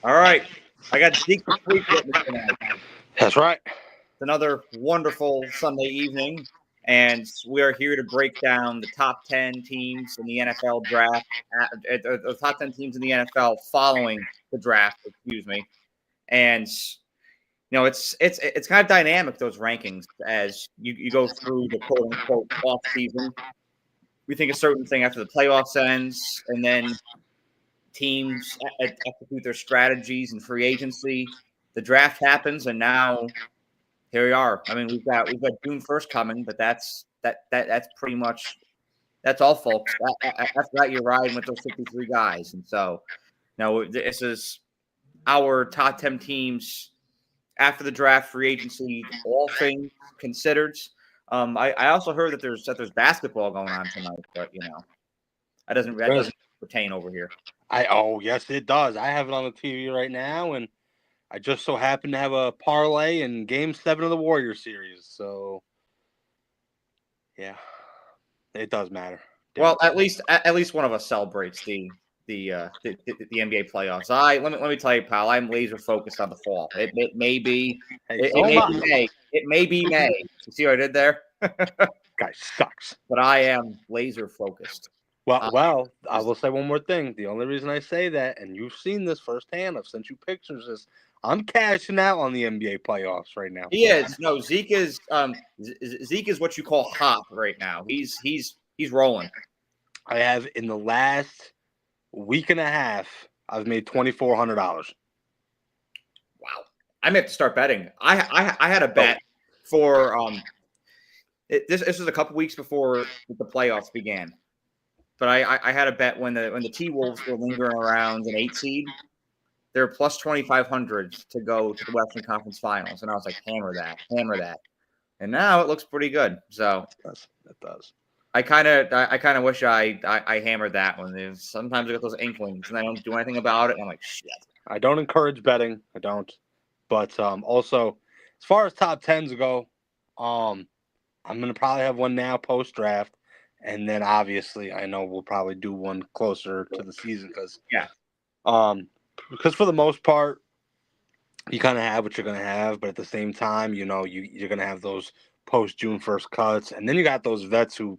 All right. I got Zeke the Freak with me tonight. That's right. It's another wonderful Sunday evening, and we are here to break down the top 10 teams in the NFL draft, the top 10 teams in the NFL following the draft, excuse me. And it's kind of dynamic, those rankings, as you go through the quote unquote off season. We think a certain thing after the playoffs ends, and then teams execute their strategies in free agency. The draft happens, and now here we are. I mean, we've got June 1st coming, but that's pretty much that's all, folks. After that, you're riding with those 53 guys, and so now this is our top 10 teams after the draft, free agency, all things considered. I also heard that there's basketball going on tonight, but that doesn't pertain over here. Yes, it does. I have it on the TV right now, and I just so happen to have a parlay in Game 7 of the Warrior series. So, yeah, it does matter. Well, at least one of us celebrates the NBA playoffs. Let me tell you, pal, I'm laser focused on the fall. It may be Hey, it, so it may am be I. May. It may be May. You see what I did there? Guy sucks. But I am laser focused. Well, I will say one more thing. The only reason I say that, and you've seen this firsthand, I've sent you pictures, is I'm cashing out on the NBA playoffs right now. He is. No, Zeke is Zeke is what you call hot right now. He's rolling. I have in the last week and a half, I've made $2,400. Wow. I may have to start betting. I had a bet for this was a couple weeks before the playoffs began. But I had a bet when the T Wolves were lingering around an 8 seed, they're plus 2,500 to go to the Western Conference Finals, and I was like, hammer that, and now it looks pretty good. So it does. I kind of wish I hammered that one. Sometimes I get those inklings and I don't do anything about it, and I'm like, shit. I don't encourage betting. I don't. But also, as far as top tens go, I'm gonna probably have one now post draft. And then obviously, I know we'll probably do one closer to the season because for the most part, you kind of have what you're gonna have, but at the same time, you're gonna have those post June 1st cuts, and then you got those vets who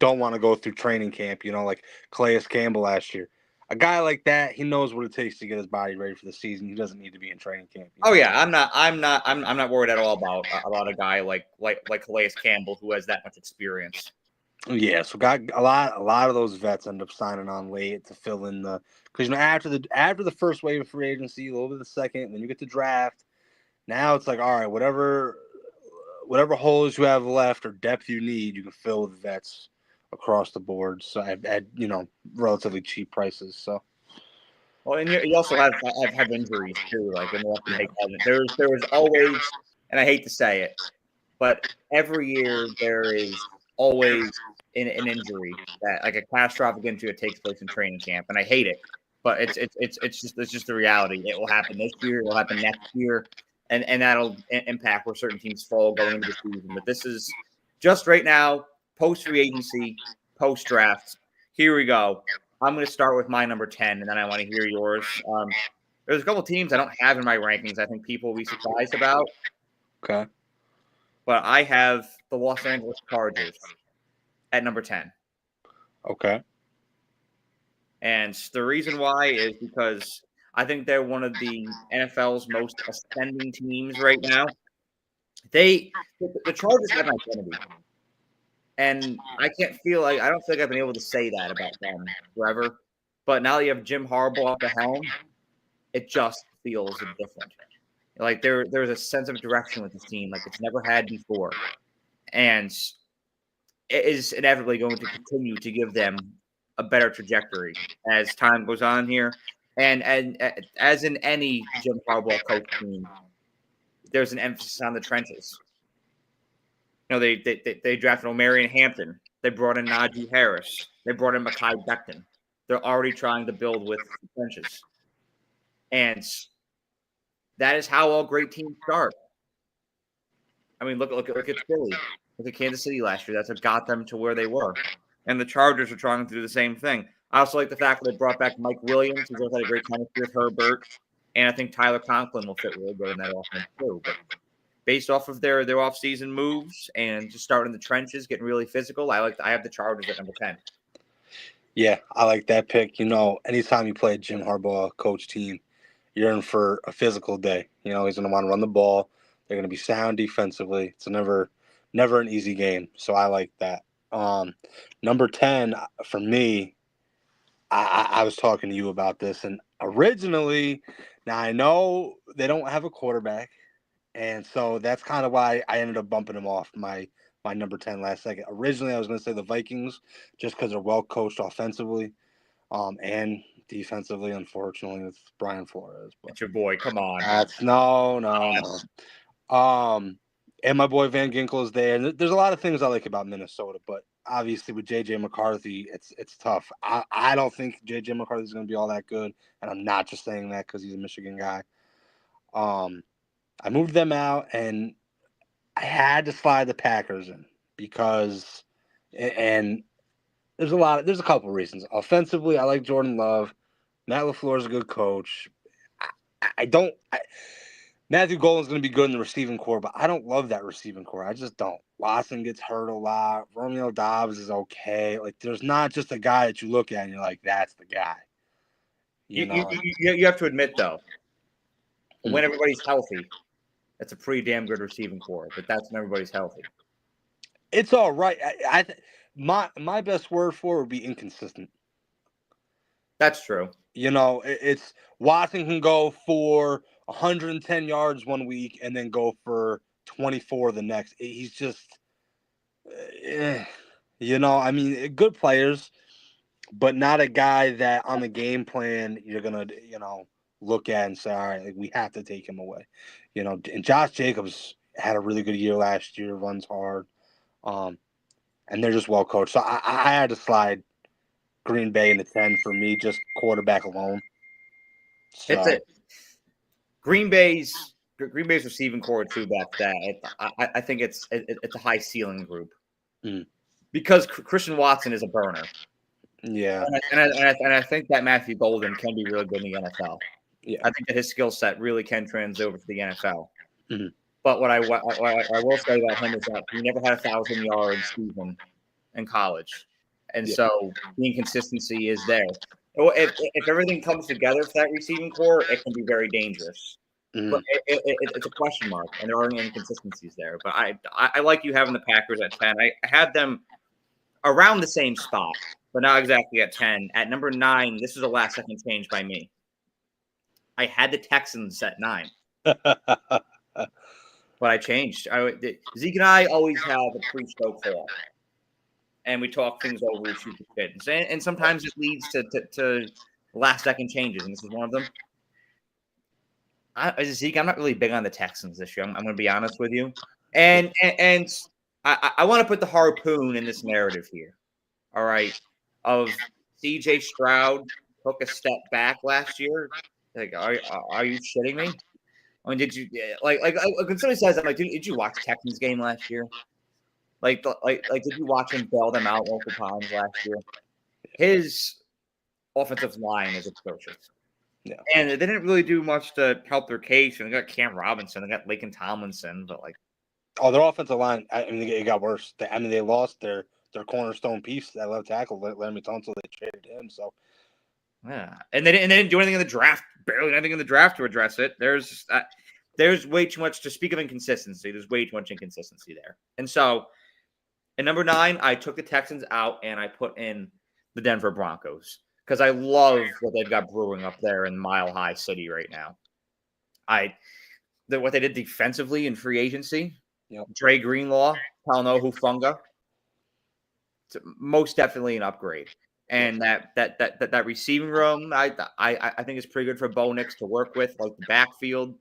don't want to go through training camp. Like Calais Campbell last year. A guy like that, he knows what it takes to get his body ready for the season. He doesn't need to be in training camp. Oh yeah, I'm not worried at all about a guy like Calais Campbell who has that much experience. Yeah, so got a lot of those vets end up signing on late to fill in because after the first wave of free agency, a little bit of the second, then you get the draft. Now it's like, all right, whatever holes you have left or depth you need, you can fill with vets across the board. So at relatively cheap prices. So. Well, and you also have injuries too, like in the left and right. There was always, and I hate to say it, but every year there is always an injury that like a catastrophic injury that takes place in training camp, and I hate it. But it's just the reality. It will happen this year. It will happen next year, and that'll impact where certain teams fall going into the season. But this is just right now, post free agency, post draft. Here we go. I'm going to start with my number 10, and then I want to hear yours. There's a couple teams I don't have in my rankings I think people will be surprised about. Okay. But I have the Los Angeles Chargers at number 10. Okay. And the reason why is because I think they're one of the NFL's most ascending teams right now. The Chargers have an identity. And I don't feel like I've been able to say that about them forever. But now that you have Jim Harbaugh at the helm, it just feels different. Like there's a sense of direction with this team like it's never had before. And it is inevitably going to continue to give them a better trajectory as time goes on here. And as in any Jim Harbaugh coach team, there's an emphasis on the trenches. They drafted Omarion Hampton. They brought in Najee Harris. They brought in Mekhi Becton. They're already trying to build with the trenches. And that is how all great teams start. I mean, look at Philly. Look at Kansas City last year. That's what got them to where they were. And the Chargers are trying to do the same thing. I also like the fact that they brought back Mike Williams, who's also had a great chemistry with Herbert. And I think Tyler Conklin will fit really good in that offense too. But based off of their offseason moves and just starting the trenches, getting really physical, I have the Chargers at number 10. Yeah, I like that pick. Anytime you play a Jim Harbaugh coach team, you're in for a physical day. He's going to want to run the ball. They're going to be sound defensively. It's never an easy game. So I like that. Number 10 for me, I was talking to you about this, and originally, now I know they don't have a quarterback, and so that's kind of why I ended up bumping them off my number 10 last second. Originally, I was going to say the Vikings just because they're well coached offensively, and defensively. Unfortunately, it's Brian Flores. But It's your boy. Come on. that's no. And my boy Van Ginkel is there. And there's a lot of things I like about Minnesota, but obviously with JJ McCarthy, it's tough. I don't think JJ McCarthy is going to be all that good, and I'm not just saying that because he's a Michigan guy. I moved them out, and I had to slide the Packers in because, and there's a couple reasons. Offensively, I like Jordan Love. Matt LaFleur is a good coach. Matthew Golden's going to be good in the receiving core, but I don't love that receiving core. I just don't. Watson gets hurt a lot. Romeo Dobbs is okay. Like, there's not just a guy that you look at and you're like, that's the guy. You have to admit, though, when everybody's healthy, that's a pretty damn good receiving core, but that's when everybody's healthy. It's all right. My best word for it would be inconsistent. That's true. It's Watson can go for 110 yards one week and then go for 24 the next. He's just, good players, but not a guy that on the game plan you're gonna, look at and say, all right, like, we have to take him away. And Josh Jacobs had a really good year last year, runs hard, and they're just well coached. So I had to slide Green Bay into 10 for me, just quarterback alone. So. It's it. Green Bay's receiving core too. I think it's a high ceiling group because Christian Watson is a burner. Yeah, and I think that Matthew Golden can be really good in the NFL. Yeah, I think that his skill set really can translate over to the NFL. Mm-hmm. But what I will say about him is that he never had 1,000-yard season in college, and so the inconsistency is there. If everything comes together for that receiving core, it can be very dangerous. Mm-hmm. But it's a question mark, and there are inconsistencies there. But I like you having the Packers at 10. I had them around the same spot, but not exactly at 10. At number 9, this is a last-second change by me. I had the Texans at 9. But I changed. Zeke and I always have a pre-show call, and we talk things over, we shoot the shit, and sometimes it leads to last-second changes, and this is one of them. Zeke, I'm not really big on the Texans this year. I'm going to be honest with you, and I want to put the harpoon in this narrative here. All right, of C.J. Stroud took a step back last year. Like, are you shitting me? I mean, did you like when somebody says that, like, did you watch Texans game last year? Like, did you watch him bail them out multiple times last year? His offensive line is atrocious. Yeah. And they didn't really do much to help their case. And they got Cam Robinson, they got Laken Tomlinson, but like, their offensive line, it got worse. They lost their cornerstone piece, that left tackle, Laremy Tunsil. They traded him, so. Yeah, and they didn't do anything in the draft. Barely anything in the draft to address it. There's way too much to speak of inconsistency. There's way too much inconsistency there. And so, at number 9, I took the Texans out and I put in the Denver Broncos because I love what they've got brewing up there in Mile High City right now. What they did defensively in free agency. Dre Greenlaw, Talanoa Hufanga. It's most definitely an upgrade. And that receiving room, I think is pretty good for Bo Nix to work with, like the backfield.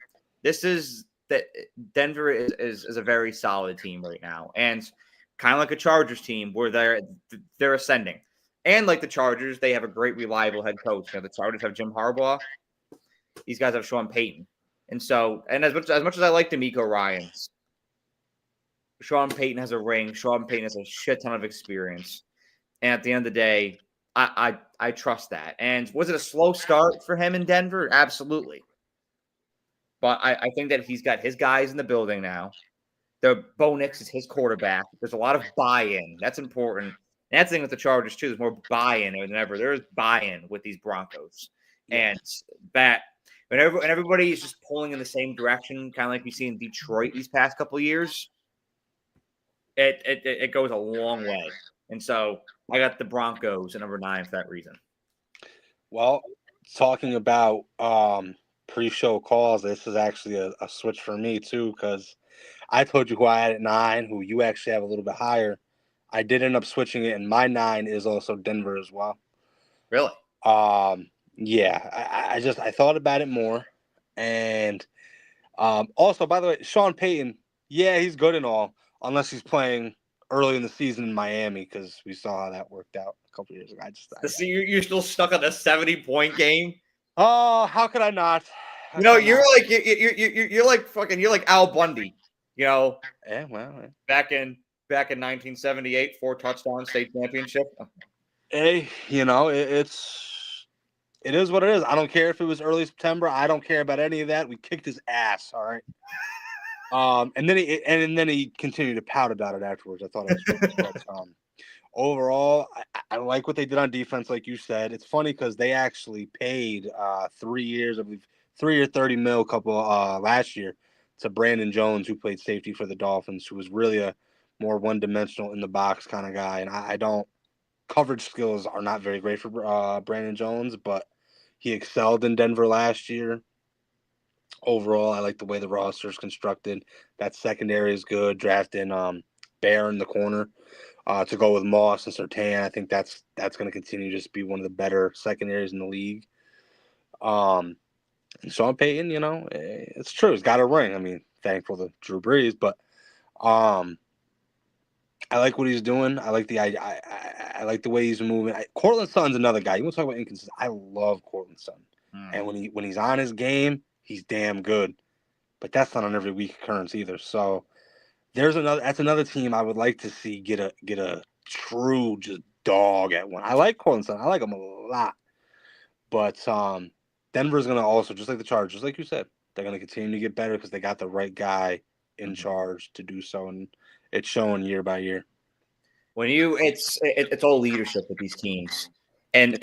Denver is a very solid team right now, and kind of like a Chargers team where they're ascending. And like the Chargers, they have a great, reliable head coach. The Chargers have Jim Harbaugh. These guys have Sean Payton, and as much as I like DeMeco Ryans, Sean Payton has a ring. Sean Payton has a shit ton of experience, and at the end of the day, I trust that. And was it a slow start for him in Denver? Absolutely. But I think that he's got his guys in the building now. Bo Nix is his quarterback. There's a lot of buy-in. That's important. And that's the thing with the Chargers, too. There's more buy-in than ever. There's buy-in with these Broncos. Yeah. And that when everybody is just pulling in the same direction, kind of like we see in Detroit these past couple of years, it goes a long way. And so I got the Broncos at number 9 for that reason. Well, talking about pre-show calls, this is actually a switch for me too, because I told you who I had at 9, who you actually have a little bit higher. I did end up switching it, and my 9 is also Denver as well. Really? Yeah, I thought about it more, and also, by the way, Sean Payton, yeah, he's good and all, unless he's playing early in the season in Miami, because we saw how that worked out a couple years ago. So you're still stuck on the 70-point game? Oh, how could I not? You're like fucking, you're like Al Bundy. Yeah, back in 1978, 4 touchdowns, state championship. Hey, it is what it is. I don't care if it was early September. I don't care about any of that. We kicked his ass. All right. And then he continued to pout about it afterwards. I thought it was but, overall, I like what they did on defense, like you said. It's funny because they actually paid 3 years, I believe, 3 or 30 mil couple last year to Brandon Jones, who played safety for the Dolphins, who was really a more one-dimensional in the box kind of guy. And I don't coverage skills are not very great for Brandon Jones, but he excelled in Denver last year. Overall, I like the way the roster is constructed. That secondary is good. Drafting Bear in the corner to go with Moss and Surtain. I think that's going to continue to just be one of the better secondaries in the league. And Sean Payton, it's true. He's got a ring. I mean, thankful to Drew Brees, but I like what he's doing. I like I like the way he's moving. Cortland Sutton's another guy. You want to talk about inconsistent? I love Cortland Sutton, and when he's on his game, he's damn good. But that's not on every week occurrence either. So that's another team I would like to see get a true just dog at one. I like Cortland Sutton. I like him a lot. But Denver's gonna also, just like the Chargers, just like you said, they're gonna continue to get better because they got the right guy in charge to do so, and it's showing year by year. It's all leadership with these teams, and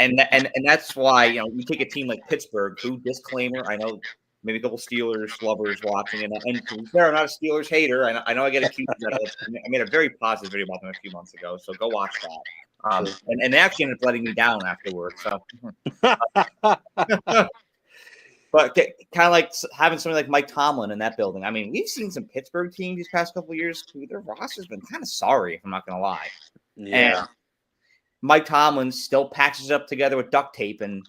that's why you take a team like Pittsburgh, who, disclaimer, I know maybe a couple Steelers lovers watching, and to be fair, I'm not a Steelers hater. I know I get accused of that. I made a very positive video about them a few months ago, so go watch that. And they actually ended up letting me down afterwards. So. But kind of like having somebody like Mike Tomlin in that building. I mean, we've seen some Pittsburgh teams these past couple of years who their roster's been kind of sorry, if I'm not going to lie. Yeah. And Mike Tomlin still patches up together with duct tape and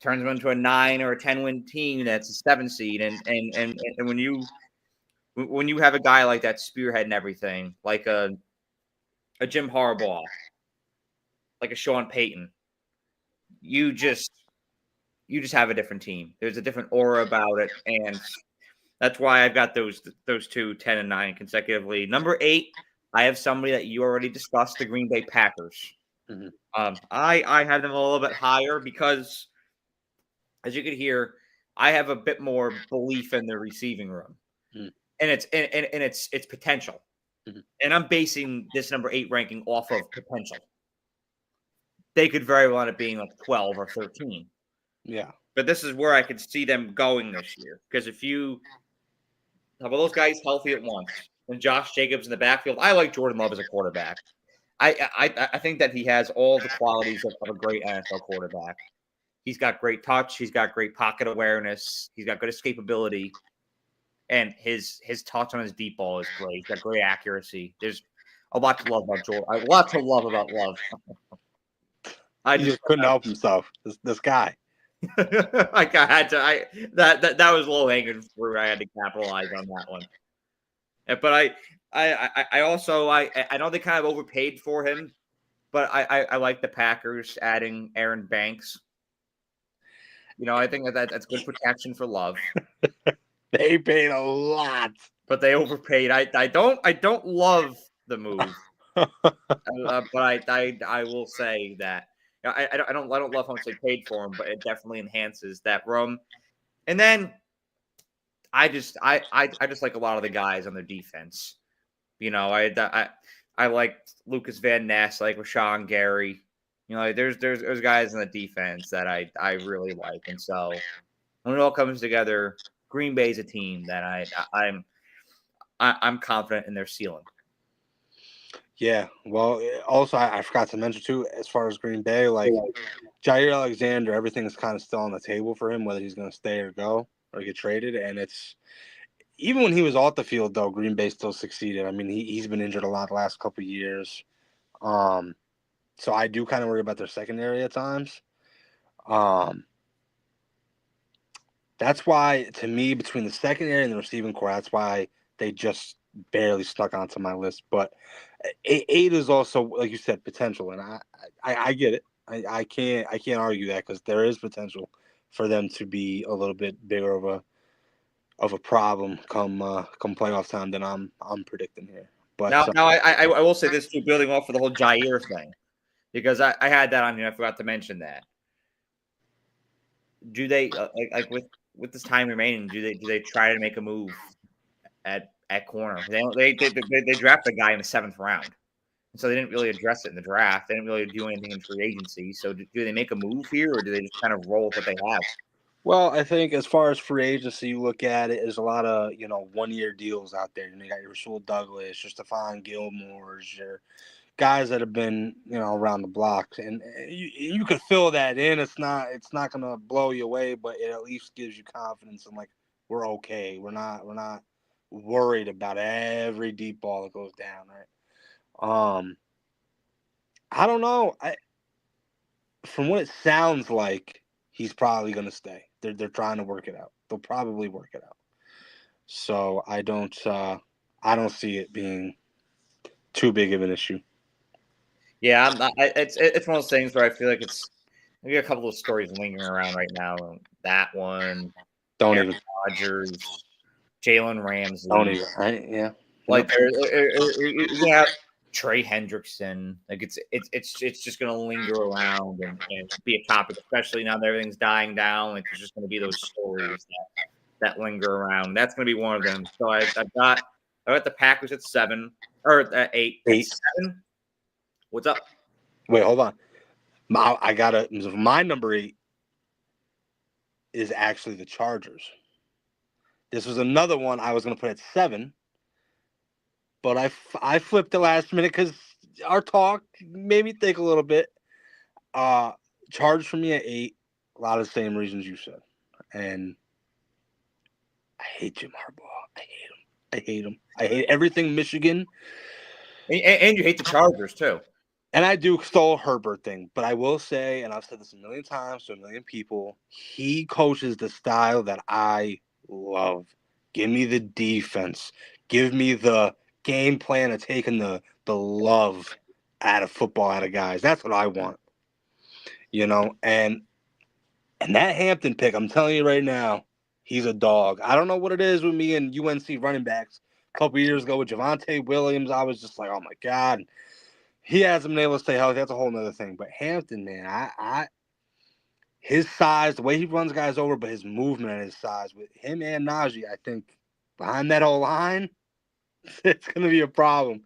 turns them into a 9 or a 10-win team that's a 7 seed. And when you have a guy like that spearheading everything, like a Jim Harbaugh, like a Sean Payton, you just have a different team. There's a different aura about it, and that's why I've got those two, 10 and 9 consecutively. Number 8, I have somebody that you already discussed, the Green Bay Packers. Mm-hmm. I have them a little bit higher because, as you could hear, I have a bit more belief in the receiving room, and it's potential. Mm-hmm. And I'm basing this number 8 ranking off of potential. They could very well end up being like 12 or 13. Yeah. But this is where I could see them going this year. Because if you have all those guys healthy at once, and Josh Jacobs in the backfield, I like Jordan Love as a quarterback. I think that he has all the qualities of a great NFL quarterback. He's got great touch. He's got great pocket awareness. He's got good escapability. And his touch on his deep ball is great. He's got great accuracy. There's a lot to love about Jordan. A lot to love about Love. He just couldn't help himself. This guy. Like I had to. That was low hanging fruit. I had to capitalize on that one. But I also I know they kind of overpaid for him, but I like the Packers adding Aaron Banks. I think that's good protection for Love. They paid a lot, but they overpaid. I don't love the move, but I will say that. I don't love how much they paid for him, but it definitely enhances that room. And then I just like a lot of the guys on their defense. I like Lucas Van Ness, like Rashawn Gary. There's guys in the defense that I really like, and so when it all comes together, Green Bay's a team that I'm confident in their ceiling. Yeah. Well, also I forgot to mention too, as far as Green Bay, like Jair Alexander, everything is kind of still on the table for him, whether he's going to stay or go or get traded. And it's even when he was off the field, though, Green Bay still succeeded. I mean, he's been injured a lot the last couple of years. So I do kind of worry about their secondary at times. That's why, to me, between the secondary and the receiving core, that's why they just barely stuck onto my list. But eight is also, like you said, potential, and I get it. I can't argue that because there is potential for them to be a little bit bigger of a problem come playoff time than I'm predicting here. But Now I will say this too, building off of the whole Jair thing, because I had that on here. I forgot to mention that. Do they like with this time remaining? Do they try to make a move at corner? They draft a guy in the 7th round, and so they didn't really address it in the draft. They didn't really do anything in free agency. So do they make a move here, or do they just kind of roll with what they have? well, I think as far as free agency, you look at it, there's a lot of 1-year deals out there. You got your Rasul Douglas, your Stephon Gilmore's, your guys that have been around the block, and you could fill that in. It's not gonna blow you away, but it at least gives you confidence and like we're okay. We're not worried about every deep ball that goes down, right? I don't know. From what it sounds like, he's probably gonna stay. They're trying to work it out. They'll probably work it out. So I don't see it being too big of an issue. Yeah, I'm not, it's one of those things where I feel like it's maybe a couple of stories lingering around right now. That one, Don't Aaron even. Rodgers, Jalen Ramsey. Don't even. Right? Yeah. Like you're gonna have Trey Hendrickson. Like it's just gonna linger around and be a topic, especially now that everything's dying down. Like there's just gonna be those stories that linger around. That's gonna be one of them. So I got the Packers at 7 or at 8. At 7. What's up? Wait, hold on. My number 8 is actually the Chargers. This was another one I was going to put at 7, but I flipped the last minute because our talk made me think a little bit. Chargers for me at 8, a lot of the same reasons you said, and I hate Jim Harbaugh. I hate him. I hate everything Michigan, And you hate the Chargers too. and I do stole Herbert thing, but I will say, and I've said this a million times to a million people, he coaches the style that I love. Give me the defense. Give me the game plan of taking the love out of football out of guys. That's what I want. And that Hampton pick, I'm telling you right now, he's a dog. I don't know what it is with me and UNC running backs. A couple years ago with Javonte Williams, I was just like, oh my God. He hasn't been able to stay healthy. That's a whole nother thing. But Hampton, man, his size, the way he runs guys over, but his movement and his size with him and Najee, I think behind that whole line, it's going to be a problem.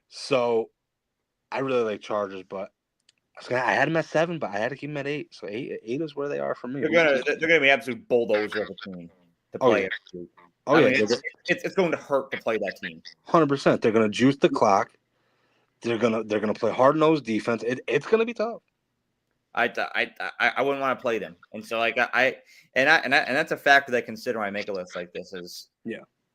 So I really like Chargers, but I had him at 7, but I had to keep him at 8. So 8 is where they are for me. They're gonna be absolute bulldozer of a team to play. I mean, it's going to hurt to play that team. 100%. They're going to juice the clock. They're gonna play hard nosed defense. It's gonna be tough. I wouldn't want to play them, and so like and that's a factor that I consider when I make a list like this is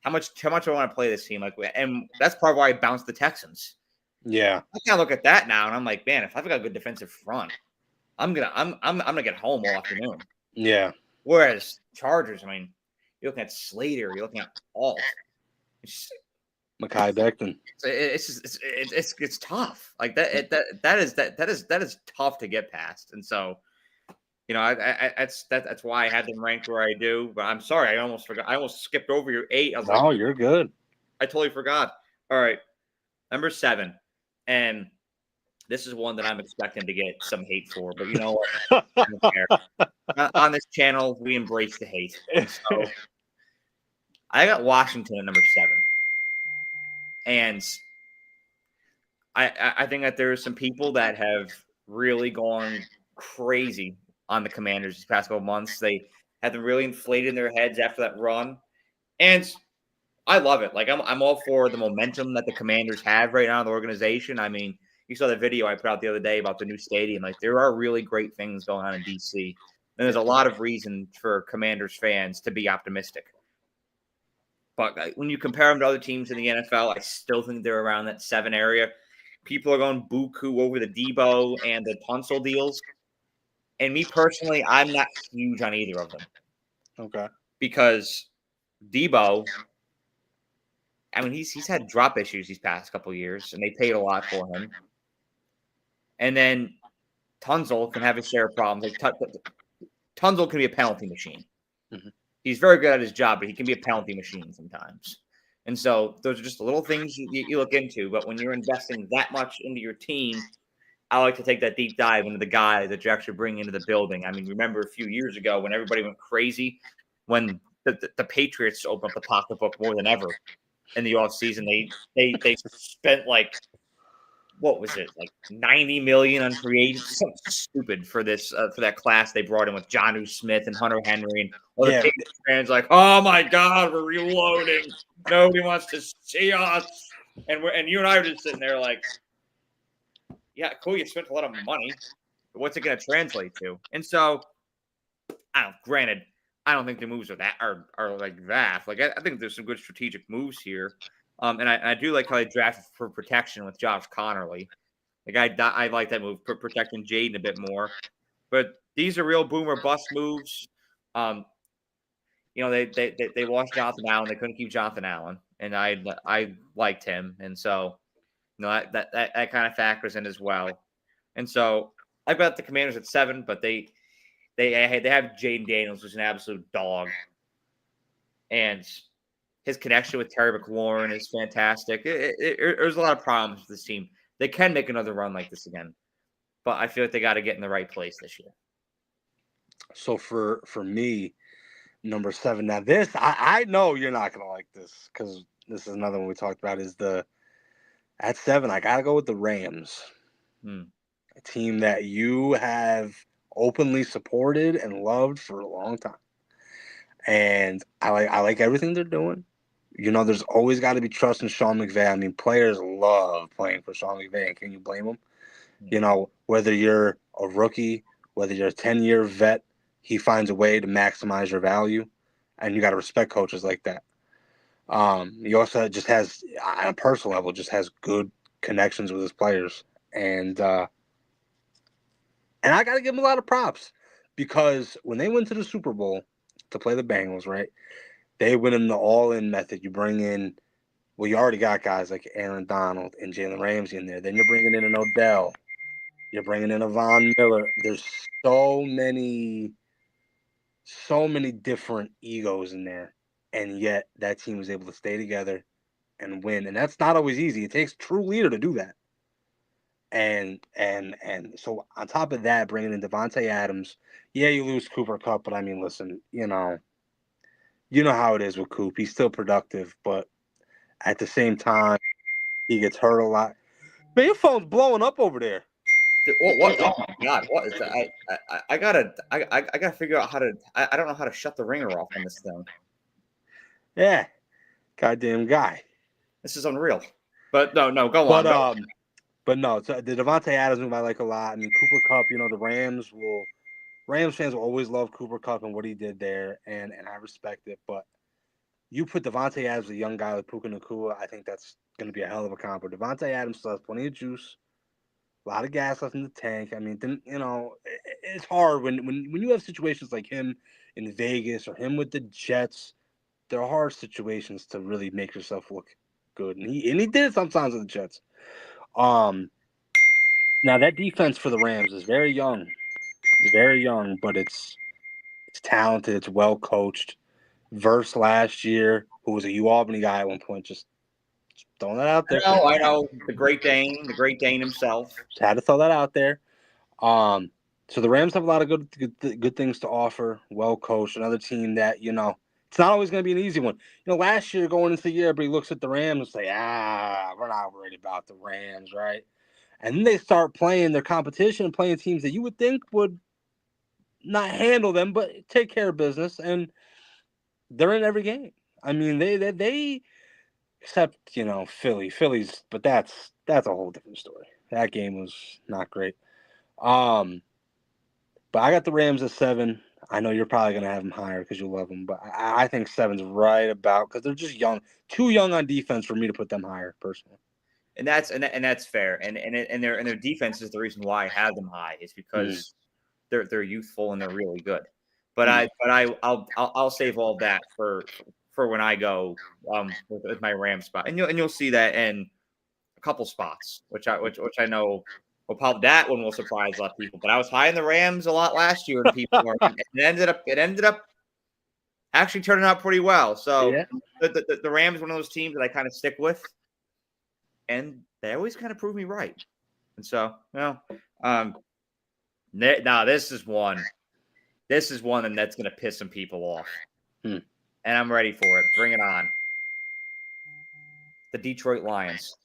how much I want to play this team, like, and that's part of why I bounced the Texans. Yeah, I kind of look at that now, and I'm like, man, if I've got a good defensive front, I'm gonna get home all afternoon. Yeah. Whereas Chargers, I mean, you're looking at Slater, you're looking at Alt. Mekhi Becton. It's tough. Like that is tough to get past, and so that's why I had them ranked where I do. But I'm sorry, I almost forgot. I almost skipped over your 8. I was like, you're good. I totally forgot. All right, number 7, and this is one that I'm expecting to get some hate for, but you know what? I don't care. On this channel, we embrace the hate. So I got Washington at number 7. And I think that there are some people that have really gone crazy on the Commanders these past couple months. They have them really inflated in their heads after that run. And I love it. Like I'm all for the momentum that the Commanders have right now in the organization. I mean, you saw the video I put out the other day about the new stadium. Like there are really great things going on in DC. And there's a lot of reason for Commanders fans to be optimistic. But when you compare them to other teams in the NFL, I still think they're around that 7 area. People are going buku over the Debo and the Tunsil deals. And me personally, I'm not huge on either of them. Okay. Because Debo, I mean, he's had drop issues these past couple of years, and they paid a lot for him. And then Tunsil can have his share of problems. Like Tunsil can be a penalty machine. Mm-hmm. He's very good at his job, but he can be a penalty machine sometimes. And so those are just the little things you look into. But when you're investing that much into your team, I like to take that deep dive into the guy that you actually bring into the building. I mean, remember a few years ago when everybody went crazy when the Patriots opened up the pocketbook more than ever in the offseason. They spent like, what was it, like $90 million on free agents? Something stupid for this for that class they brought in with Jonnu Smith and Hunter Henry, and all the Patriots fans like, oh my God, we're reloading. Nobody wants to see us, and you and I are just sitting there like, yeah, cool. You spent a lot of money, but what's it going to translate to? And so, granted, I don't think the moves are like that. Like I think there's some good strategic moves here. And I do like how they drafted for protection with Josh Connerly. Like I like that move, protecting Jaden a bit more. But these are real boomer bust moves. They lost Jonathan Allen. They couldn't keep Jonathan Allen, and I liked him, and so that kind of factors in as well. And so I've got the Commanders at 7, but they have Jaden Daniels, who's an absolute dog, and his connection with Terry McLaurin is fantastic. There's a lot of problems with this team. They can make another run like this again, but I feel like they got to get in the right place this year. So for me, number 7. Now this, I know you're not gonna like this because this is another one we talked about. Is at 7, I gotta go with the Rams, a team that you have openly supported and loved for a long time, and I like everything they're doing. You know, there's always got to be trust in Sean McVay. I mean, players love playing for Sean McVay, and can you blame them? You know, whether you're a rookie, whether you're a 10-year vet, he finds a way to maximize your value, and you got to respect coaches like that. He also just has, on a personal level, just has good connections with his players, and I got to give him a lot of props because when they went to the Super Bowl to play the Bengals, right, they went in the all-in method. You bring in, well, you already got guys like Aaron Donald and Jalen Ramsey in there. Then you're bringing in an Odell. You're bringing in a Von Miller. There's so many different egos in there, and yet that team was able to stay together and win. And that's not always easy. It takes a true leader to do that. And so on top of that, bringing in Devontae Adams, yeah, you lose Cooper Kupp, but I mean, listen, you know how it is with Coop. He's still productive, but at the same time, he gets hurt a lot. Man, your phone's blowing up over there. What? Oh my God! What is that? I gotta figure out how to. I don't know how to shut the ringer off on this thing. Yeah, goddamn guy. This is unreal. But no, go on. But no, so the Devontae Adams move I like a lot. I mean, Cooper Kupp. You know, the Rams fans will always love Cooper Kupp and what he did there, and I respect it. But you put Devontae Adams, a young guy like Puka Nacua, I think that's going to be a hell of a combo. Devontae Adams still has plenty of juice. A lot of gas left in the tank. I mean, it's hard when you have situations like him in Vegas or him with the Jets. There are hard situations to really make yourself look good, and he did it sometimes with the Jets. Now that defense for the Rams is very young, but it's talented. It's well coached. Verse last year, who was a UAlbany guy at one point, just throwing that out there. I know the Great Dane himself. Just had to throw that out there. So the Rams have a lot of good things to offer. Well coached, another team that It's not always going to be an easy one. Last year going into the year, everybody looks at the Rams and say, we're not worried about the Rams, right? And then they start playing their competition, playing teams that you would think would not handle them, but take care of business, and they're in every game. I mean, they except Phillies, but that's a whole different story. That game was not great. But I got the Rams at 7. I know you're probably gonna have them higher because you love them, but I think 7's right about because they're just young, too young on defense for me to put them higher personally. And that's fair. And their defense is the reason why I have them high is because they're youthful and they're really good. But I'll save all that for when I go with my Ram spot, and you'll see that in a couple spots, which I know. Well, probably that one will surprise a lot of people. But I was high in the Rams a lot last year, and people were, and it ended up actually turning out pretty well. So the Rams, one of those teams that I kind of stick with, and they always kind of prove me right. And so, now this is one. This is one that's going to piss some people off. And I'm ready for it. Bring it on. The Detroit Lions.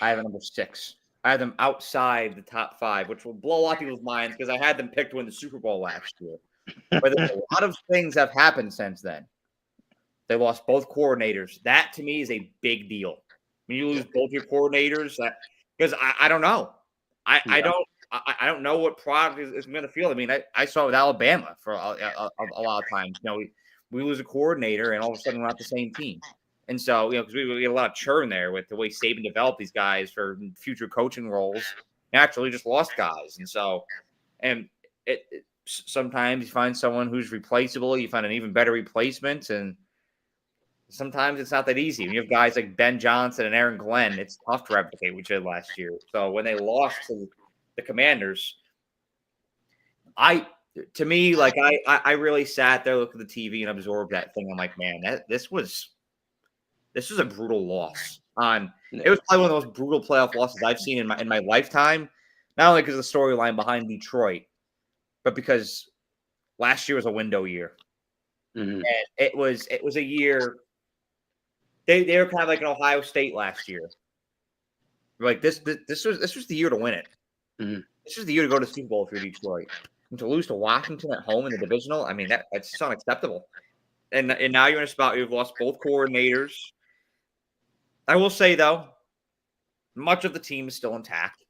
I have a number 6. I have them outside the top 5, which will blow a lot of people's minds because I had them picked to win the Super Bowl last year. But a lot of things have happened since then. They lost both coordinators. That, to me, is a big deal. When you lose both your coordinators, because I don't know. I don't know what product is going to feel. I mean, I saw it with Alabama for a lot of times. We lose a coordinator, and all of a sudden we're not the same team. And so, because we get a lot of churn there with the way Saban developed these guys for future coaching roles, naturally just lost guys. And so, sometimes you find someone who's replaceable, you find an even better replacement, and sometimes it's not that easy. When you have guys like Ben Johnson and Aaron Glenn, it's tough to replicate what you did last year. So when they lost to the Commanders, I really sat there, looked at the TV, and absorbed that thing. I'm like, man, this was a brutal loss. It was probably one of the most brutal playoff losses I've seen in my lifetime. Not only because of the storyline behind Detroit, but because last year was a window year, and it was a year. They were kind of like an Ohio State last year. Like this was the year to win it. This was the year to go to the Super Bowl if you're Detroit. And to lose to Washington at home in the divisional, I mean that's just unacceptable. And now you're in a spot you've lost both coordinators. I will say though, much of the team is still intact.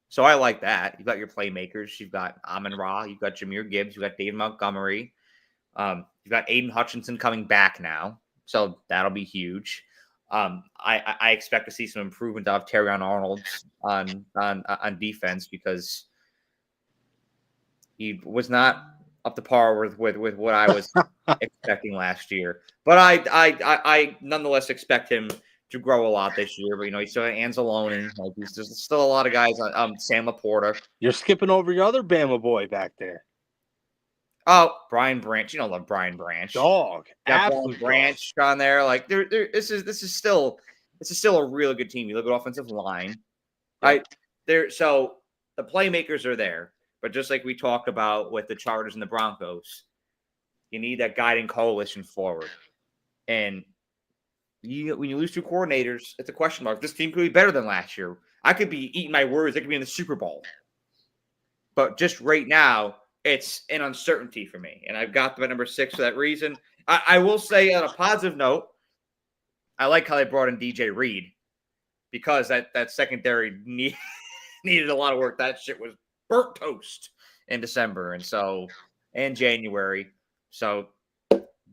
So I like that. You've got your playmakers. You've got Amon-Ra. You've got Jahmyr Gibbs. You've got David Montgomery. You've got Aiden Hutchinson coming back now. So that'll be huge. I expect to see some improvement of Terrion Arnold on defense because he was not up to par with what I was expecting last year. But I nonetheless expect him to grow a lot this year. But he's still Anzalone. There's still a lot of guys. Sam Laporta. You're skipping over your other Bama boy back there. Oh, Brian Branch. Love Brian Branch. Dog. Absolute Branch on there. Like this is still a really good team. You look at offensive line. Right? So the playmakers are there. But just like we talked about with the Chargers and the Broncos, you need that guiding coalition forward. And when you lose 2 coordinators, it's a question mark. This team could be better than last year. I could be eating my words. They could be in the Super Bowl. But just right now, it's an uncertainty for me. And I've got them at number 6 for that reason. I will say on a positive note, I like how they brought in DJ Reed because that secondary needed a lot of work. That shit was burnt toast in December and January. So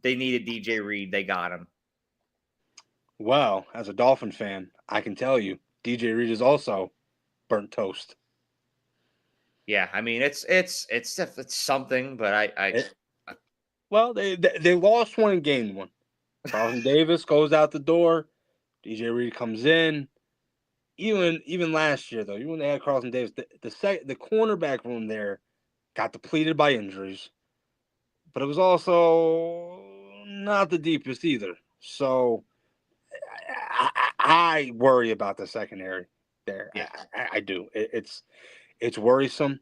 they needed DJ Reed. They got him. Well, as a Dolphin fan, I can tell you, DJ Reed is also burnt toast. Yeah, I mean it's something, but well, they lost one and gained one. Carlton Davis goes out the door. DJ Reed comes in. Even last year though, even when they had Carlton Davis, the cornerback room there got depleted by injuries, but it was also not the deepest either. So I worry about the secondary there. Yeah. I do. It's worrisome.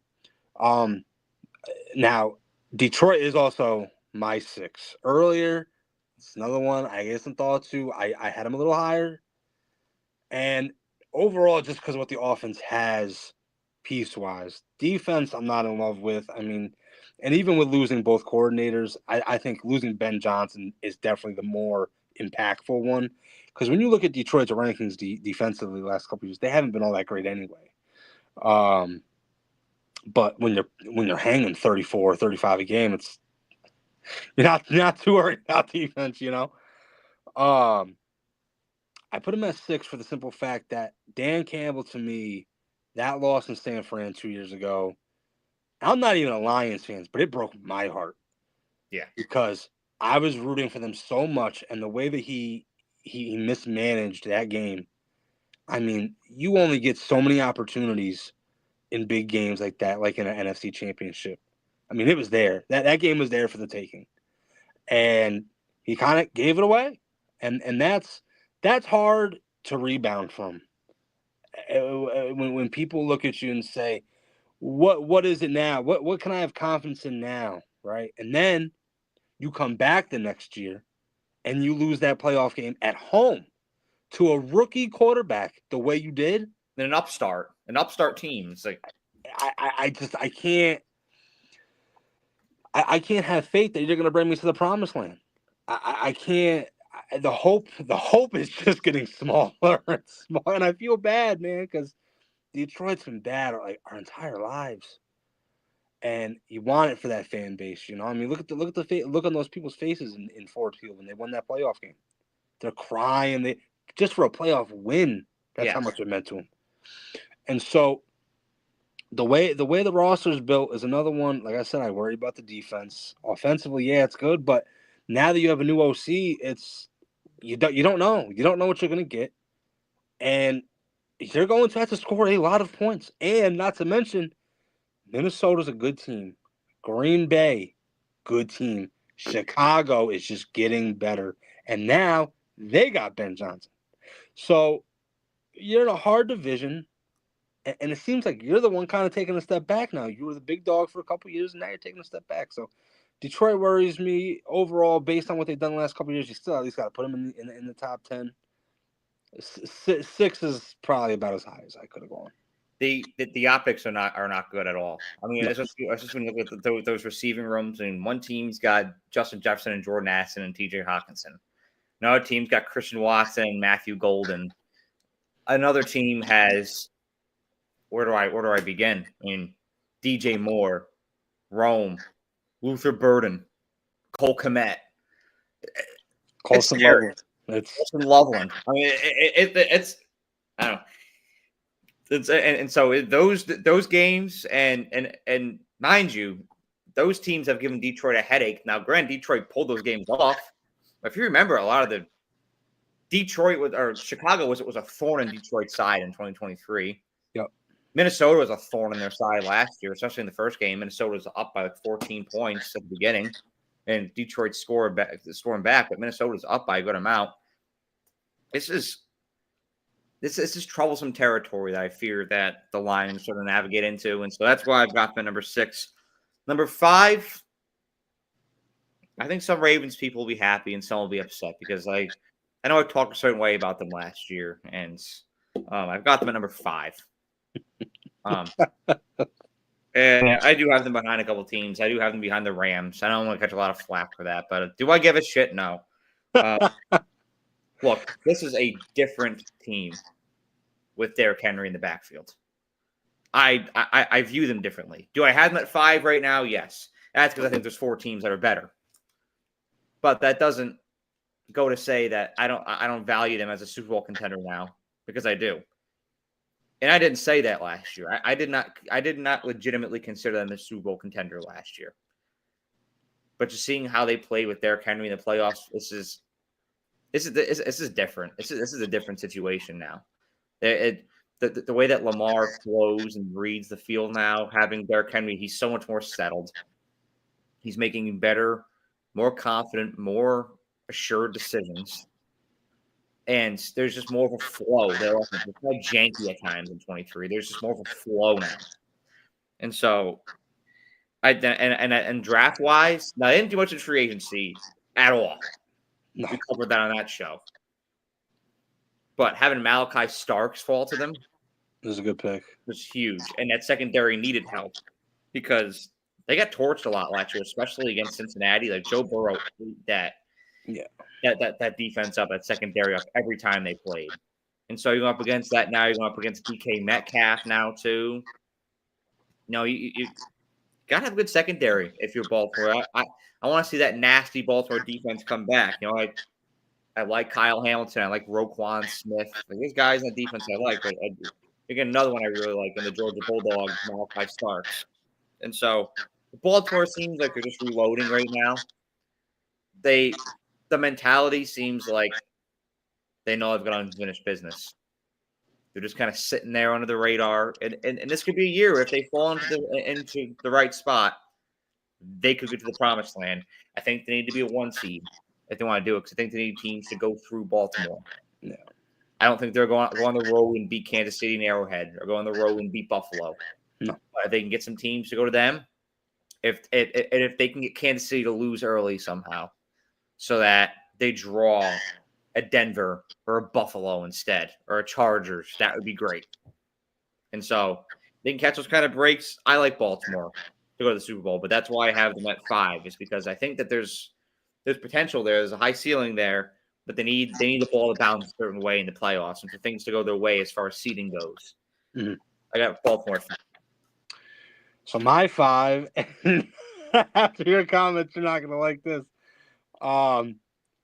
Now Detroit is also my 6. Earlier, it's another one I gave some thought to. I had him a little higher. And overall, just because of what the offense has piece-wise. Defense, I'm not in love with. I mean, and even with losing both coordinators, I think losing Ben Johnson is definitely the more impactful one. Because when you look at Detroit's rankings defensively the last couple of years, they haven't been all that great anyway. But when you're hanging 34, 35 a game, it's you're not too worried about defense, you know. I put him at 6 for the simple fact that Dan Campbell, to me, that loss in San Fran 2 years ago, I'm not even a Lions fan, but it broke my heart. Yeah. Because I was rooting for them so much, and the way that he mismanaged that game. I mean, you only get so many opportunities in big games like that, like in an NFC Championship. I mean, it was there. That game was there for the taking. And he kind of gave it away. And that's hard to rebound from. When people look at you and say, what is it now? What can I have confidence in now? Right? And then you come back the next year and you lose that playoff game at home to a rookie quarterback the way you did. Then an upstart team. It's like I can't have faith that you're going to bring me to the promised land. I can't. The hope is just getting smaller and smaller, and I feel bad, man, because Detroit's been bad like our entire lives, and you want it for that fan base, you know. I mean, look on those people's faces in Ford Field when they won that playoff game. They're crying. They just for a playoff win. That's how much it meant to them. And so the way the roster is built is another one. Like I said, I worry about the defense. Offensively, yeah, it's good, but now that you have a new OC, it's you don't know what you're gonna get, and you're going to have to score a lot of points. And not to mention, Minnesota's a good team. Green Bay, good team. Chicago is just getting better, and now they got Ben Johnson. So you're in a hard division. And it seems like you're the one kind of taking a step back now. You were the big dog for a couple of years, and now you're taking a step back. So Detroit worries me overall based on what they've done the last couple of years. You still at least got to put them in the top 10. 6 is probably about as high as I could have gone. The optics are not good at all. I mean, it's just when you look at those receiving rooms, and one team's got Justin Jefferson and Jordan Addison and T.J. Hockenson. Another team's got Christian Watson and Matthew Golden. Another team has where do I begin? I mean, DJ Moore, Rome, Luther Burden, Cole Kmet, Colson Loveland. I mean, it's I don't know. And so those games and mind you, those teams have given Detroit a headache. Now, granted, Detroit pulled those games off. If you remember, a lot of the Chicago was a thorn in Detroit's side in 2023. Yep. Minnesota was a thorn in their side last year, especially in the first game. Minnesota was up by like 14 points at the beginning, and Detroit scoring back, but Minnesota was up by a good amount. This is troublesome territory that I fear that the Lions sort of navigate into, and so that's why I've got them at number 6. Number 5, I think some Ravens people will be happy and some will be upset because I know I talked a certain way about them last year, and I've got them at number 5. And I do have them behind a couple teams. I do have them behind the Rams. I don't want to catch a lot of flack for that, but do I give a shit? No. Look, this is a different team with Derrick Henry in the backfield. I view them differently. Do I have them at 5 right now? Yes. That's because I think there's 4 teams that are better. But that doesn't go to say that I don't value them as a Super Bowl contender now, because I do. And I didn't say that last year. I did not legitimately consider them a Super Bowl contender last year. But just seeing how they played with Derrick Henry in the playoffs, this is different. This is a different situation now. The way that Lamar flows and reads the field now, having Derrick Henry, he's so much more settled. He's making better, more confident, more assured decisions. And there's just more of a flow. It's like janky at times in 23. There's just more of a flow now. And so And draft wise, now they didn't do much in free agency at all. No. We covered that on that show. But having Malachi Starks fall to them This is a good pick. was huge, and that secondary needed help because they got torched a lot last year, especially against Cincinnati. Like Joe Burrow ate that defense up, that secondary up every time they played. And so you're going up against that now. You're going up against DK Metcalf now too. No, you got to have a good secondary if you're Baltimore. I want to see that nasty Baltimore defense come back. You know, I like Kyle Hamilton. I like Roquan Smith. Like these guys on defense I like. But again, another one I really like in the Georgia Bulldogs, Malachi Starks. And so Baltimore seems like they're just reloading right now. The mentality seems like they know they've got unfinished business. They're just kind of sitting there under the radar. And this could be a year if they fall into the right spot, they could get to the promised land. I think they need to be a 1 seed if they want to do it, because I think they need teams to go through Baltimore. No. I don't think they're going on the road and beat Kansas City and Arrowhead or go on the road and beat Buffalo. No. But if they can get some teams to go to them, if they can get Kansas City to lose early somehow so that they draw a Denver or a Buffalo instead or a Chargers, that would be great. And so they can catch those kind of breaks. I like Baltimore to go to the Super Bowl, but that's why I have them at 5, is because I think that there's potential there. There's a high ceiling there, but they need the ball to bounce a certain way in the playoffs and for things to go their way as far as seeding goes. Mm-hmm. I got Baltimore. So my 5, and after your comments, you're not going to like this.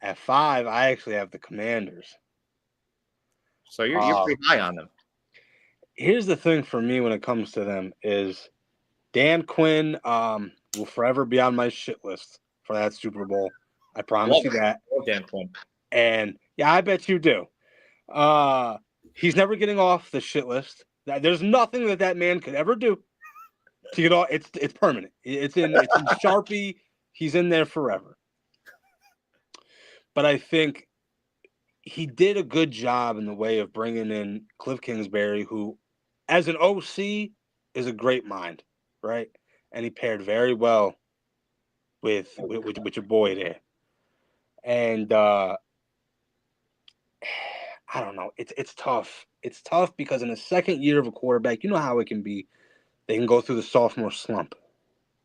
At 5, I actually have the Commanders. So you're pretty high on them. Here's the thing for me when it comes to them is Dan Quinn will forever be on my shit list for that Super Bowl. I promise you that. Love Dan Quinn. And yeah, I bet you do. He's never getting off the shit list. There's nothing that man could ever do to get off. It's permanent. It's in Sharpie. He's in there forever. But I think he did a good job in the way of bringing in Cliff Kingsbury, who, as an OC, is a great mind, right? And he paired very well with your boy there. And I don't know. It's tough. It's tough because in the second year of a quarterback, you know how it can be. They can go through the sophomore slump.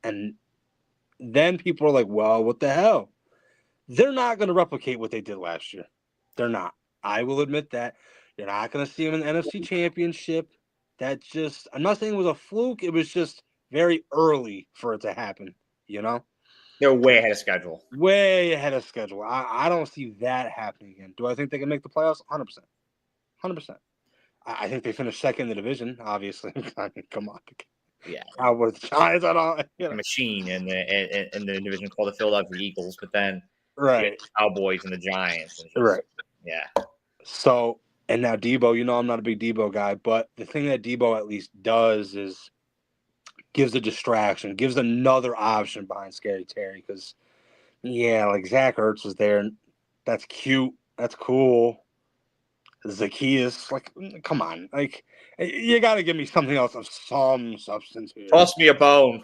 And then people are like, well, what the hell? They're not going to replicate what they did last year. They're not. I will admit that. You're not going to see them in the NFC Championship. That just, I'm not saying it was a fluke. It was just very early for it to happen, you know? They're way ahead of schedule. Way ahead of schedule. I don't see that happening again. Do I think they can make the playoffs? 100%. 100%. I think they finished second in the division, obviously. I mean, come on. Yeah. Cowboys, Giants, I don't, a machine in the division called the Philadelphia Eagles, but then right, the Cowboys and the Giants. And right. Yeah. So, and now Debo, you know I'm not a big Debo guy, but the thing that Debo at least does is gives a distraction, gives another option behind Scary Terry. Because, yeah, like Zach Ertz was there, and that's cute. That's cool. Zacchaeus, like, come on. Like, you got to give me something else of some substance here. Toss me a bone.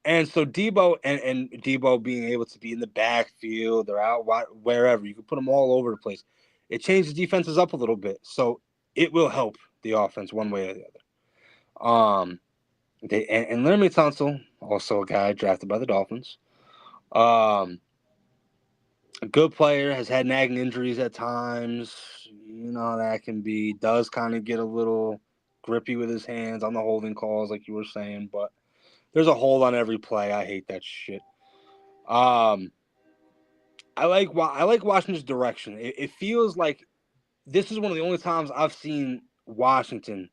And so Debo and Debo being able to be in the backfield or out wherever, you can put them all over the place. It changes defenses up a little bit. So it will help the offense one way or the other. And Laremy Tunsil, also a guy drafted by the Dolphins. A good player, has had nagging injuries at times. You know, that can be, does kind of get a little grippy with his hands on the holding calls, like you were saying, but there's a hold on every play. I hate that shit. I like Washington's direction. It feels like this is one of the only times I've seen Washington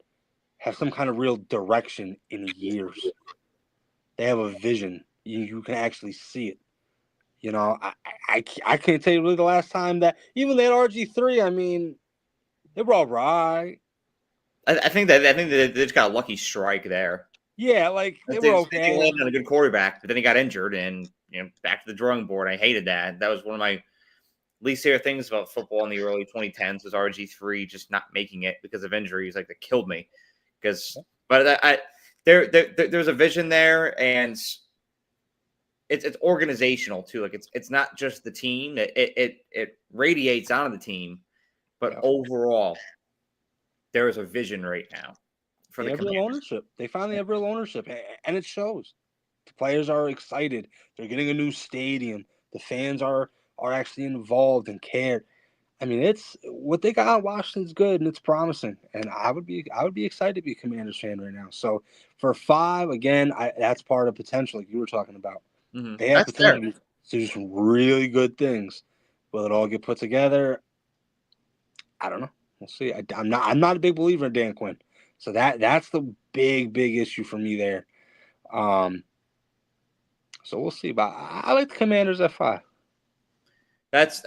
have some kind of real direction in years. They have a vision. You can actually see it. You know, I can't tell you really the last time that even they had RG3. I mean, they were all right. I think they just got a lucky strike there. Yeah, like they were okay. They landed on a good quarterback, but then he got injured, and back to the drawing board. I hated that. That was one of my least favorite things about football in the early 2010s was RG3 just not making it because of injuries. Like that killed me. There's a vision there, and it's organizational too. Like it's not just the team. It radiates onto the team, but overall, there is a vision right now for They the have real Commanders. ownership. They finally have real ownership, and it shows. The players are excited. They're getting a new stadium. The fans are actually involved and care. I mean, it's what they got on Washington's good and it's promising. And I would be excited to be a Commanders fan right now. So for 5, again, that's part of potential, like you were talking about. Mm-hmm. They have potential to do some really good things. Will it all get put together? I don't know. We'll see. I'm not a big believer in Dan Quinn. So that's the big issue for me there. So we'll see. But I like the Commanders at 5. That's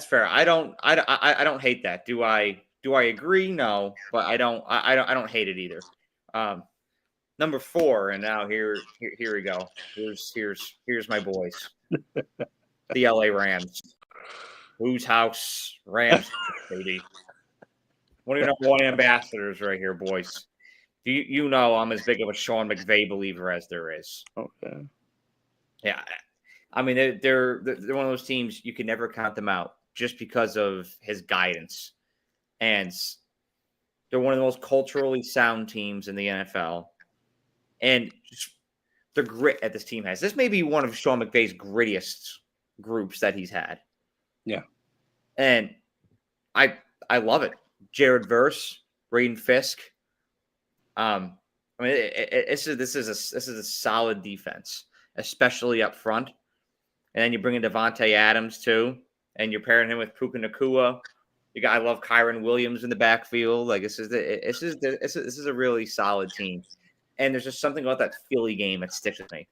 fair. I don't hate that. Do I agree? No, but I don't hate it either. Number 4, and now here we go. Here's my boys, the LA Rams. Whose house? Rams, baby. One of your number 1 ambassadors right here, boys. You know I'm as big of a Sean McVay believer as there is. Okay. Yeah, I mean they're one of those teams you can never count them out just because of his guidance, and they're one of the most culturally sound teams in the NFL, and just the grit that this team has. This may be one of Sean McVay's grittiest groups that he's had. Yeah, and I love it. Jared Verse, Braden Fisk. I mean, this is a solid defense, especially up front. And then you bring in Devontae Adams too, and you're pairing him with Puka Nacua. I love Kyron Williams in the backfield. Like this is a really solid team. And there's just something about that Philly game that sticks with me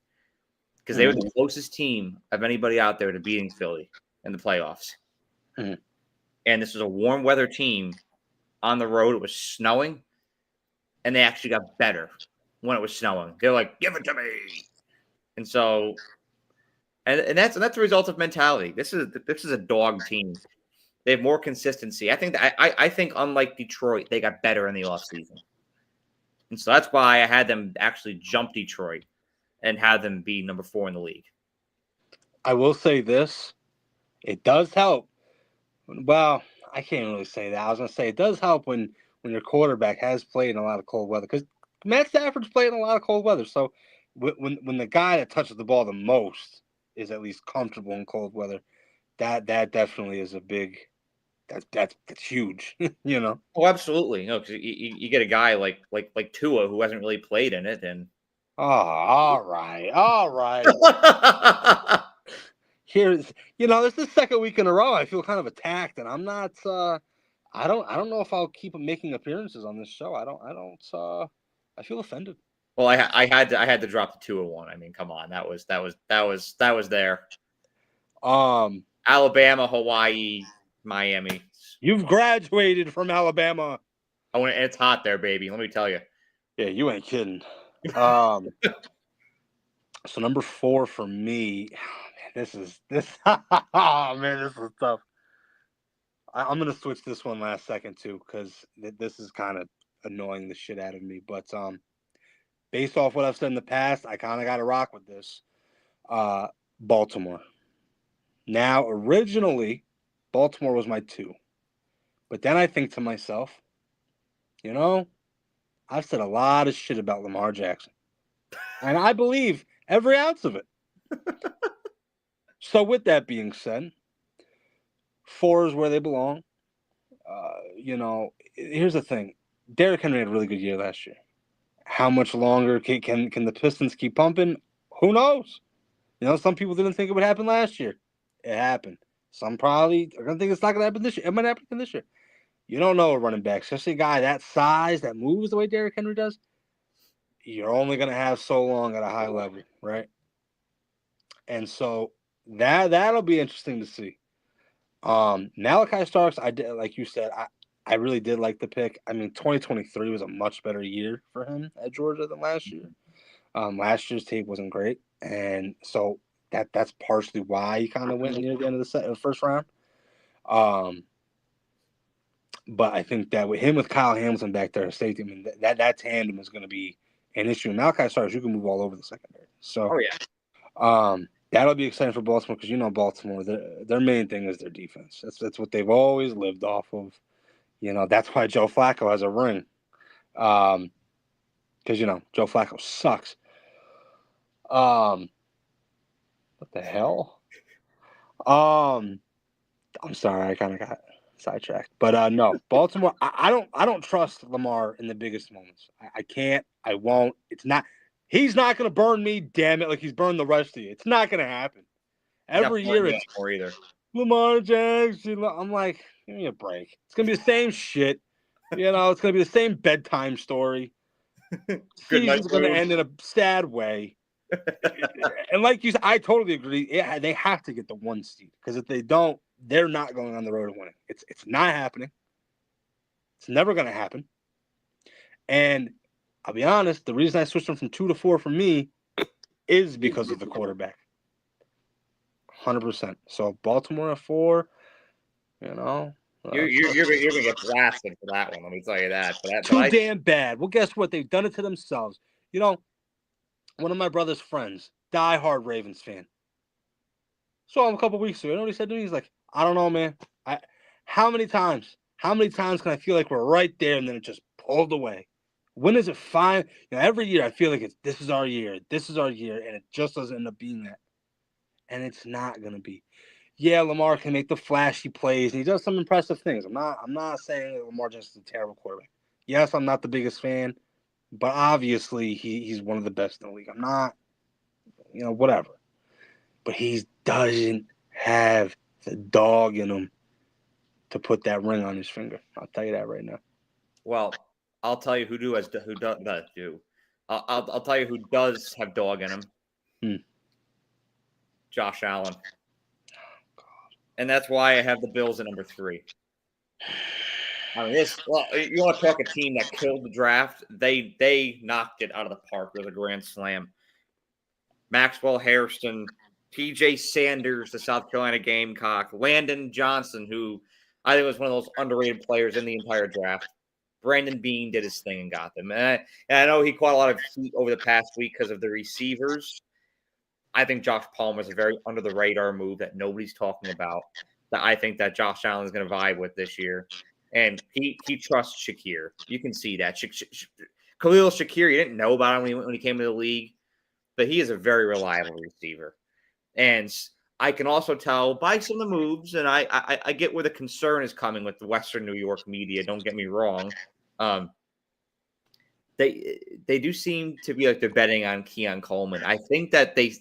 because they were the closest team of anybody out there to beating Philly in the playoffs. Mm-hmm. And this was a warm weather team on the road. It was snowing, and they actually got better when it was snowing. They're like, "Give it to me," and so, and that's the result of mentality. This is a dog team. They have more consistency. I think unlike Detroit, they got better in the offseason. And so that's why I had them actually jump Detroit and have them be number 4 in the league. I will say this. It does help. Well, I can't really say that. I was going to say it does help when your quarterback has played in a lot of cold weather because Matt Stafford's played in a lot of cold weather. So when the guy that touches the ball the most is at least comfortable in cold weather, that definitely is a big – that's huge, you know? Oh, absolutely. No, because you get a guy like Tua who hasn't really played in it, and all right. Here's this is the second week in a row. I feel kind of attacked, and I'm not. I don't know if I'll keep making appearances on this show. I feel offended. Well, I had to drop the 2-1. I mean, come on, that was there. Alabama, Hawaii, Miami. You've graduated from Alabama. Oh, and it's hot there, baby. Let me tell you. Yeah, you ain't kidding. So number 4 for me. This is oh man, this is tough. I'm gonna switch this one last second too because this is kind of annoying the shit out of me. But based off what I've said in the past, I kind of got to rock with this. Baltimore. Now, originally, Baltimore was my 2, but then I think to myself, I've said a lot of shit about Lamar Jackson, and I believe every ounce of it. So with that being said, 4 is where they belong. Here's the thing. Derrick Henry had a really good year last year. How much longer can the Pistons keep pumping? Who knows? Some people didn't think it would happen last year. It happened. Some probably are going to think it's not going to happen this year. It might happen this year. You don't know a running back, especially a guy that size, that moves the way Derrick Henry does. You're only going to have so long at a high level, right? And so that'll be interesting to see. Malachi Starks, I did, like you said, I really did like the pick. I mean, 2023 was a much better year for him at Georgia than last year. Last year's tape wasn't great, and so that's partially why he kind of went near the end of the first round. But I think that with him with Kyle Hamilton back there at safety, I mean that tandem is going to be an issue. Malachi Starks, you can move all over the secondary. So, oh yeah. That'll be exciting for Baltimore because Baltimore. Their main thing is their defense. That's what they've always lived off of. That's why Joe Flacco has a ring. Because Joe Flacco sucks. What the hell? I'm sorry, I kind of got sidetracked. But no, Baltimore. I don't trust Lamar in the biggest moments. I can't. I won't. It's not. He's not going to burn me. Damn it! Like he's burned the rest of you. It's not going to happen. Every year it's either. Lamar Jackson. I'm like, give me a break. It's going to be the same shit. It's going to be the same bedtime story. Season's going to end in a sad way. And like you said, I totally agree. Yeah, they have to get the 1 seed because if they don't, they're not going on the road to winning. It's not happening. It's never going to happen. And I'll be honest, the reason I switched them from 2 to 4 for me is because of the quarterback. 100%. So Baltimore at 4, You're gonna get blasted for that one. Let me tell you that. Too damn bad. Well, guess what? They've done it to themselves. One of my brother's friends, diehard Ravens fan. Saw him a couple weeks ago. You know what he said to me? He's like, I don't know, man. How many times can I feel like we're right there and then it just pulled away? When is it fine? Every year I feel like this is our year, and it just doesn't end up being that. And it's not gonna be. Yeah, Lamar can make the flashy plays and he does some impressive things. I'm not saying that Lamar Jackson's a terrible quarterback. Yes, I'm not the biggest fan, but obviously he's one of the best in the league. I'm not, whatever. But he doesn't have the dog in him to put that ring on his finger. I'll tell you that right now. Well, I'll tell you who does do. I'll tell you who does have dog in him. Josh Allen. And that's why I have the Bills at number 3. I mean, you want to talk a team that killed the draft? They knocked it out of the park with a grand slam. Maxwell Hairston, T.J. Sanders, the South Carolina Gamecock, Landon Johnson, who I think was one of those underrated players in the entire draft. Brandon Beane did his thing and got them. And I know he caught a lot of heat over the past week because of the receivers. I think Josh Palmer is a very under-the-radar move that nobody's talking about, that I think that Josh Allen is going to vibe with this year. And he trusts Shakir. You can see that. Khalil Shakir, you didn't know about him when he came to the league, but he is a very reliable receiver. And I can also tell by some of the moves, and I get where the concern is coming with the Western New York media, don't get me wrong. They do seem to be like they're betting on Keon Coleman. I think that this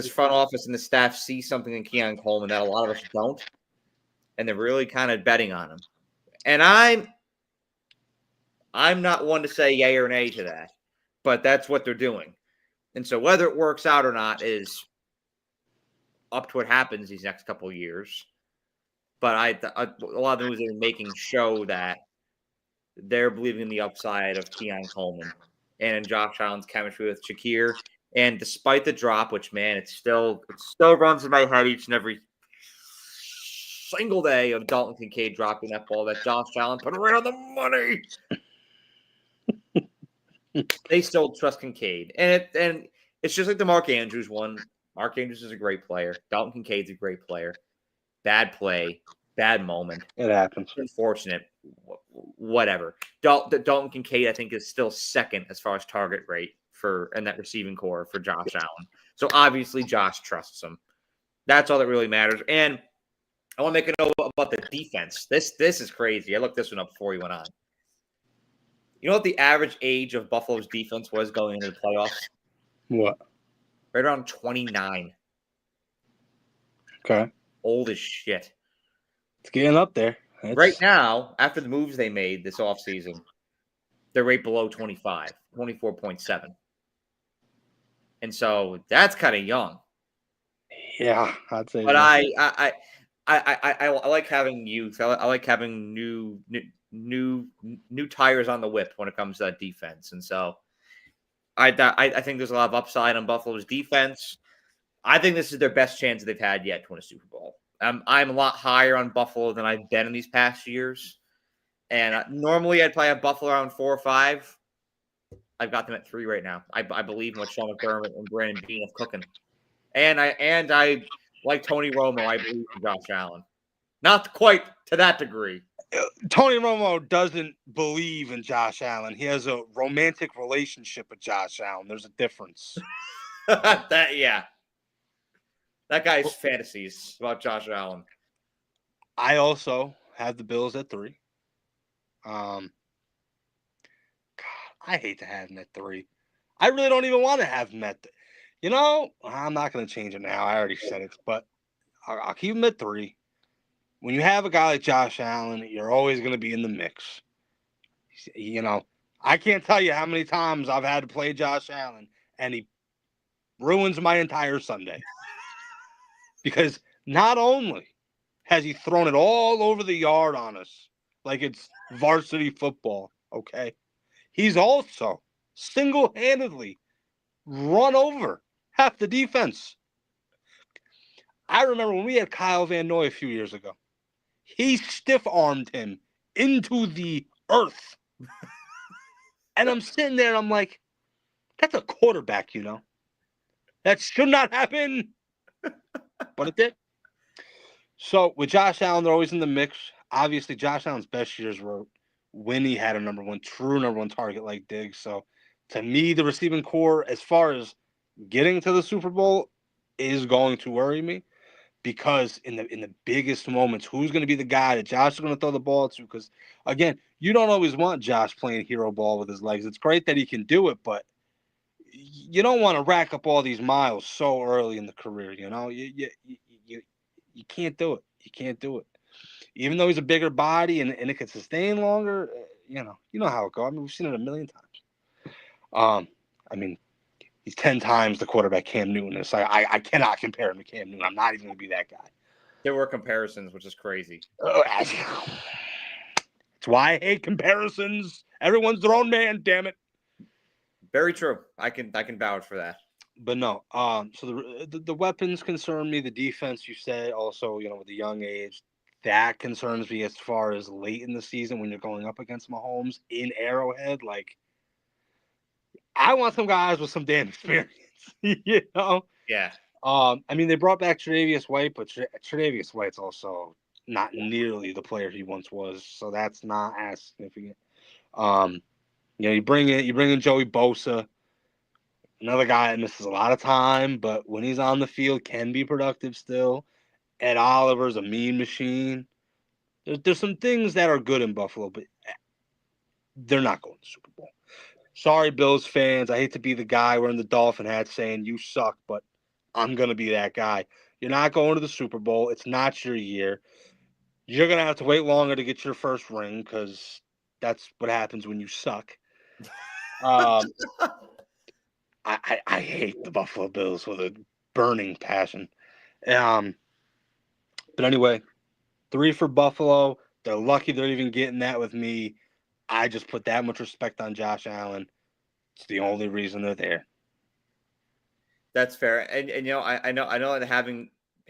front office and the staff see something in Keon Coleman that a lot of us don't, and they're really kind of betting on him. And I'm not one to say yay or nay to that, but that's what they're doing. And so whether it works out or not is up to what happens these next couple of years. But a lot of the moves they're making show that they're believing in the upside of Keon Coleman and in Josh Allen's chemistry with Shakir. And despite the drop, which, man, it still runs in my head each and every single day of Dalton Kincaid dropping that ball that Josh Allen put right on the money. They still trust Kincaid. And it's just like the Mark Andrews one. Mark Andrews is a great player. Dalton Kincaid's a great player. Bad play, bad moment. It happens. Unfortunate. Whatever. Dalton Kincaid, I think, is still second as far as target rate in that receiving core for Josh Allen. So obviously Josh trusts him. That's all that really matters. And I want to make a note about the defense. This is crazy. I looked this one up before we went on. You know what the average age of Buffalo's defense was going into the playoffs? What? Right around 29. Okay. Old as shit. It's getting up there. Right now, after the moves they made this offseason, they're right below 25, 24.7. And so that's kind of young. Yeah, I'd say. But I like having youth. I like having new tires on the whip when it comes to that defense. And so I think there's a lot of upside on Buffalo's defense. I think this is their best chance they've had yet to win a Super Bowl. I'm a lot higher on Buffalo than I've been in these past years. And normally I'd probably have Buffalo around 4 or 5. I've got them at 3 right now. I believe in what Sean McDermott and Brandon Beane have cooking. And I like Tony Romo. I believe in Josh Allen. Not quite to that degree. Tony Romo doesn't believe in Josh Allen. He has a romantic relationship with Josh Allen. There's a difference. That guy's fantasies about Josh Allen. I also have the Bills at 3. God, I hate to have them at 3. I really don't even want to have them at. I'm not going to change it now. I already said it, but I'll keep them at 3. When you have a guy like Josh Allen, you're always going to be in the mix. I can't tell you how many times I've had to play Josh Allen, and he ruins my entire Sunday. Because not only has he thrown it all over the yard on us like it's varsity football, okay? He's also single-handedly run over half the defense. I remember when we had Kyle Van Noy a few years ago. He stiff-armed him into the earth. And I'm sitting there and I'm like, that's a quarterback, That should not happen. But it did. So with Josh Allen, they're always in the mix. Obviously, Josh Allen's best years were when he had a true number one target like Diggs. So to me, the receiving core, as far as getting to the Super Bowl, is going to worry me. Because in the biggest moments, who's going to be the guy that Josh is going to throw the ball to? Because, again, you don't always want Josh playing hero ball with his legs. It's great that he can do it, but you don't want to rack up all these miles so early in the career. You can't do it. You can't do it. Even though he's a bigger body and it can sustain longer, you know how it goes. I mean, we've seen it a million times. He's 10 times the quarterback Cam Newton is. I cannot compare him to Cam Newton. I'm not even going to be that guy. There were comparisons, which is crazy. That's why I hate comparisons. Everyone's their own man, damn it. Very true. I can vouch for that. But no. So the weapons concern me. The defense, you said, also, with the young age, that concerns me as far as late in the season when you're going up against Mahomes in Arrowhead. Like, I want some guys with some damn experience, Yeah. They brought back Tre'Davious White, but Tre'Davious White's also not nearly the player he once was, so that's not as significant. You bring in Joey Bosa, another guy that misses a lot of time, but when he's on the field, can be productive still. Ed Oliver's a mean machine. There's some things that are good in Buffalo, but they're not going to the Super Bowl. Sorry, Bills fans. I hate to be the guy wearing the Dolphin hat saying you suck, but I'm going to be that guy. You're not going to the Super Bowl. It's not your year. You're going to have to wait longer to get your first ring because that's what happens when you suck. I hate the Buffalo Bills with a burning passion. But anyway, 3 for Buffalo. They're lucky they're even getting that with me. I just put that much respect on Josh Allen. It's the only reason they're there. That's fair. And I know that having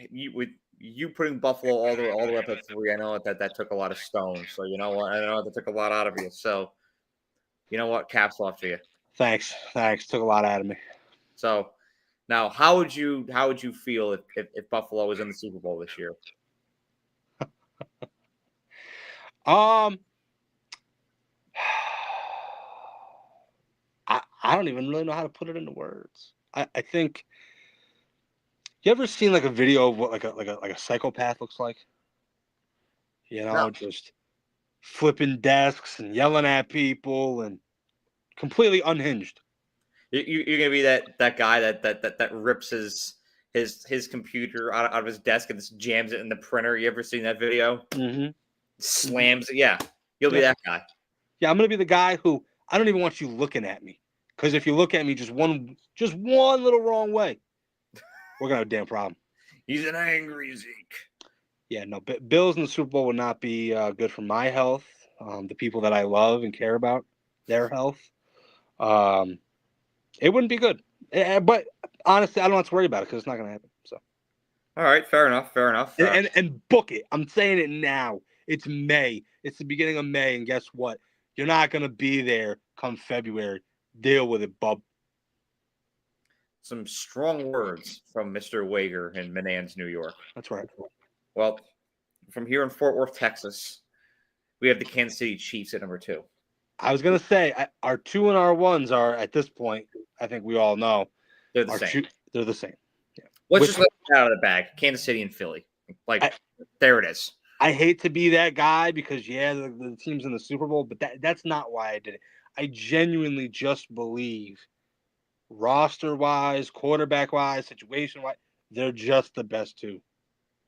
you putting Buffalo all the way up at 3, I know that took a lot of stones. So you know what? I know that took a lot out of you. So you know what? Caps off to you. Thanks. Took a lot out of me. So now, how would you feel if Buffalo was in the Super Bowl this year? I don't even really know how to put it into words. I think. You ever seen like a video of what like a psychopath looks like? No. Just flipping desks and yelling at people and completely unhinged. You're gonna be that guy that rips his computer out of his desk and just jams it in the printer. You ever seen that video? Mm-hmm. Slams it. Yeah, you'll be that guy. Yeah, I'm gonna be the guy who I don't even want you looking at me, because if you look at me just one little wrong way, we're gonna have a damn problem. He's an angry Zeke. Yeah, no, Bills in the Super Bowl would not be good for my health, the people that I love and care about, their health. It wouldn't be good. But honestly, I don't have to worry about it because it's not going to happen. So, all right, fair enough. And book it. I'm saying it now. It's May. It's the beginning of May, and guess what? You're not going to be there come February. Deal with it, bub. some strong words from Mr. Wager in Menands, New York. That's right. Well, from here in Fort Worth, Texas, we have the Kansas City Chiefs at number 2. I was going to say, our 2 and our 1s are, at this point, I think we all know, they're the same. They're the same. Yeah. Let's just let it out of the bag. Kansas City and Philly. There it is. I hate to be that guy because, the team's in the Super Bowl, but that's not why I did it. I genuinely just believe roster-wise, quarterback-wise, situation-wise, they're just the best 2.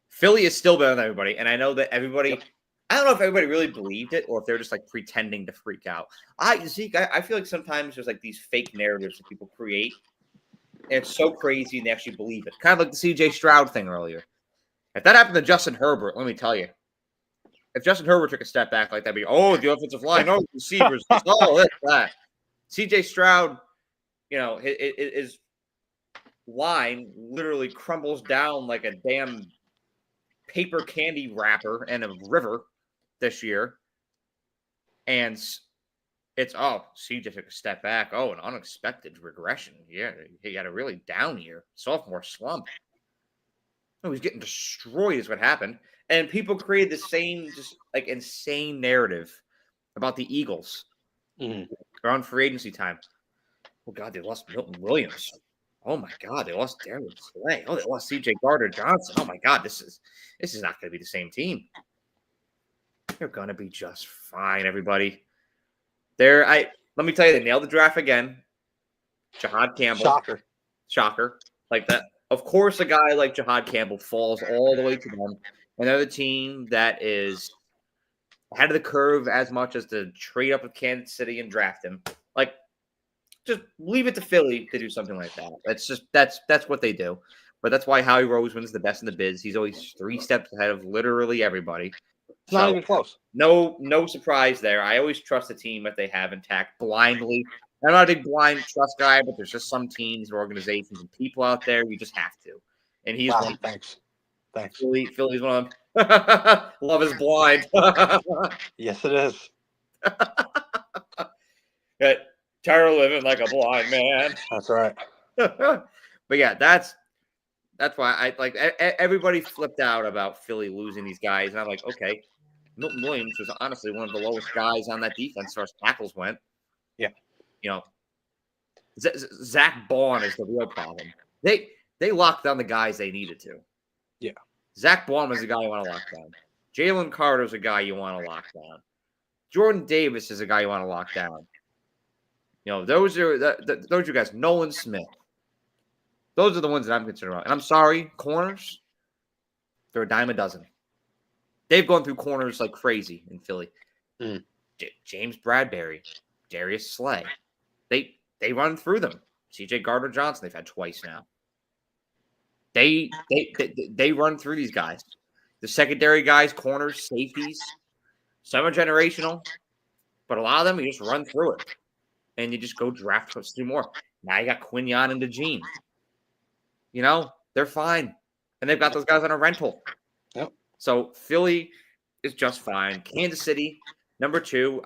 Philly is still better than everybody, and I know that everybody. Yep. I don't know if everybody really believed it or if they're just pretending to freak out. Zeke, I feel like sometimes there's these fake narratives that people create, and it's so crazy and they actually believe it. Kind of like the C.J. Stroud thing earlier. If that happened to Justin Herbert, let me tell you, if Justin Herbert took a step back like that, the offensive line, the receivers, that. C.J. Stroud, his line literally crumbles down like a damn paper candy wrapper in a river this year. And it's, CJ took a step back. An unexpected regression. Yeah, he had a really down year. Sophomore slump. He's getting destroyed is what happened. And people created the same just insane narrative about the Eagles around free agency time. Oh, God, they lost Milton Williams. Oh, my God, they lost Darius Slay. Oh, they lost C.J. Gardner-Johnson. Oh, my God, this is not going to be the same team. They're going to be just fine, everybody. Let me tell you, they nailed the draft again. Jahad Campbell. Shocker. Like that. Of course, a guy like Jahad Campbell falls all the way to them. Another team that is ahead of the curve as much as to trade up with Kansas City and draft him. Just leave it to Philly to do something like that. That's what they do. But that's why Howie Roseman's the best in the biz. He's always 3 steps ahead of literally everybody. It's not even close. No surprise there. I always trust the team that they have intact blindly. I'm not a big blind trust guy, but there's just some teams and organizations and people out there you just have to. And he's one. Thanks. Philly's one of them. Love is blind. Yes, it is. Tired of living like a blind man. That's right. But yeah, that's why everybody flipped out about Philly losing these guys, and I'm like, okay, Milton Williams was honestly one of the lowest guys on that defense as far as tackles went. Yeah, Zach Baun is the real problem. They locked down the guys they needed to. Yeah, Zach Baun was the guy you want to lock down. Jalen Carter is a guy you want to lock down. Jordan Davis is a guy you want to lock down. Those are guys. Nolan Smith. Those are the ones that I'm concerned about. And I'm sorry, corners, they're a dime a dozen. They've gone through corners like crazy in Philly. James Bradbury, Darius Slay. They run through them. C.J. Gardner-Johnson, they've had twice now. They run through these guys. The secondary guys, corners, safeties, some are generational, but a lot of them, you just run through it. And you just go draft us 2 more. Now you got Quinyon and DeJean. They're fine. And they've got those guys on a rental. Yep. So Philly is just fine. Kansas City, number 2,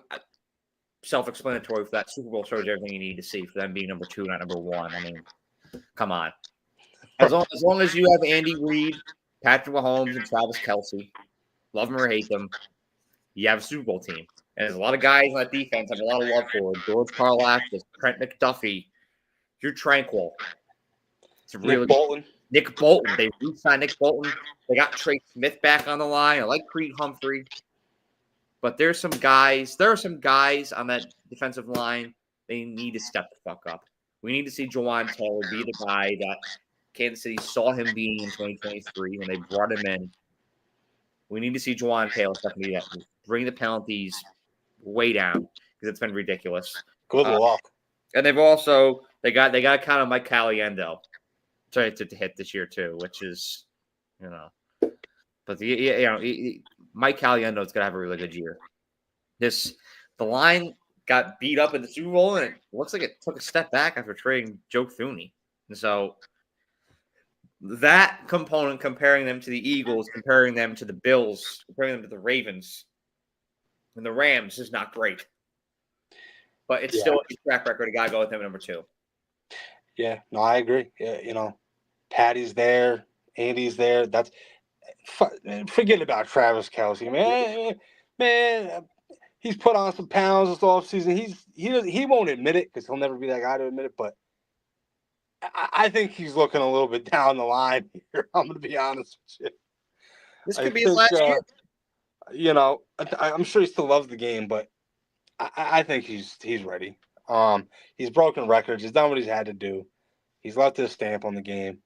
self-explanatory for that. Super Bowl shows everything you need to see for them being number 2, not number 1. I mean, come on. As long as you have Andy Reid, Patrick Mahomes, and Travis Kelce, love them or hate them, you have a Super Bowl team. And there's a lot of guys on that defense I have a lot of love for. George Karlaftis, Trent McDuffie. You're tranquil. It's really Nick Bolton. They re-signed Nick Bolton. They got Trey Smith back on the line. I like Creed Humphrey. But there are some guys on that defensive line. They need to step the fuck up. We need to see Jawan Taylor be the guy that Kansas City saw him being in 2023 when they brought him in. We need to see Jawan Taylor step into that. Bring the penalties way down because it's been ridiculous. Good luck. And they've also they got kind of Mike Caliendo to hit this year too, which is but Mike Caliendo is gonna have a really good year. The line got beat up in the Super Bowl and it looks like it took a step back after trading Joe Thuney, and so that component, comparing them to the Eagles, comparing them to the Bills, comparing them to the Ravens and the Rams is not great. But it's still a track record. You got to go with them at number 2. Yeah, no, I agree. Yeah, Patty's there, Andy's there. Forget about Travis Kelce, man. He's put on some pounds this offseason. He won't admit it because he'll never be that guy to admit it. But I think he's looking a little bit down the line here. I'm going to be honest with you. This I could be his think, last year. I'm sure he still loves the game, but I think he's ready. He's broken records. He's done what he's had to do. He's left his stamp on the game.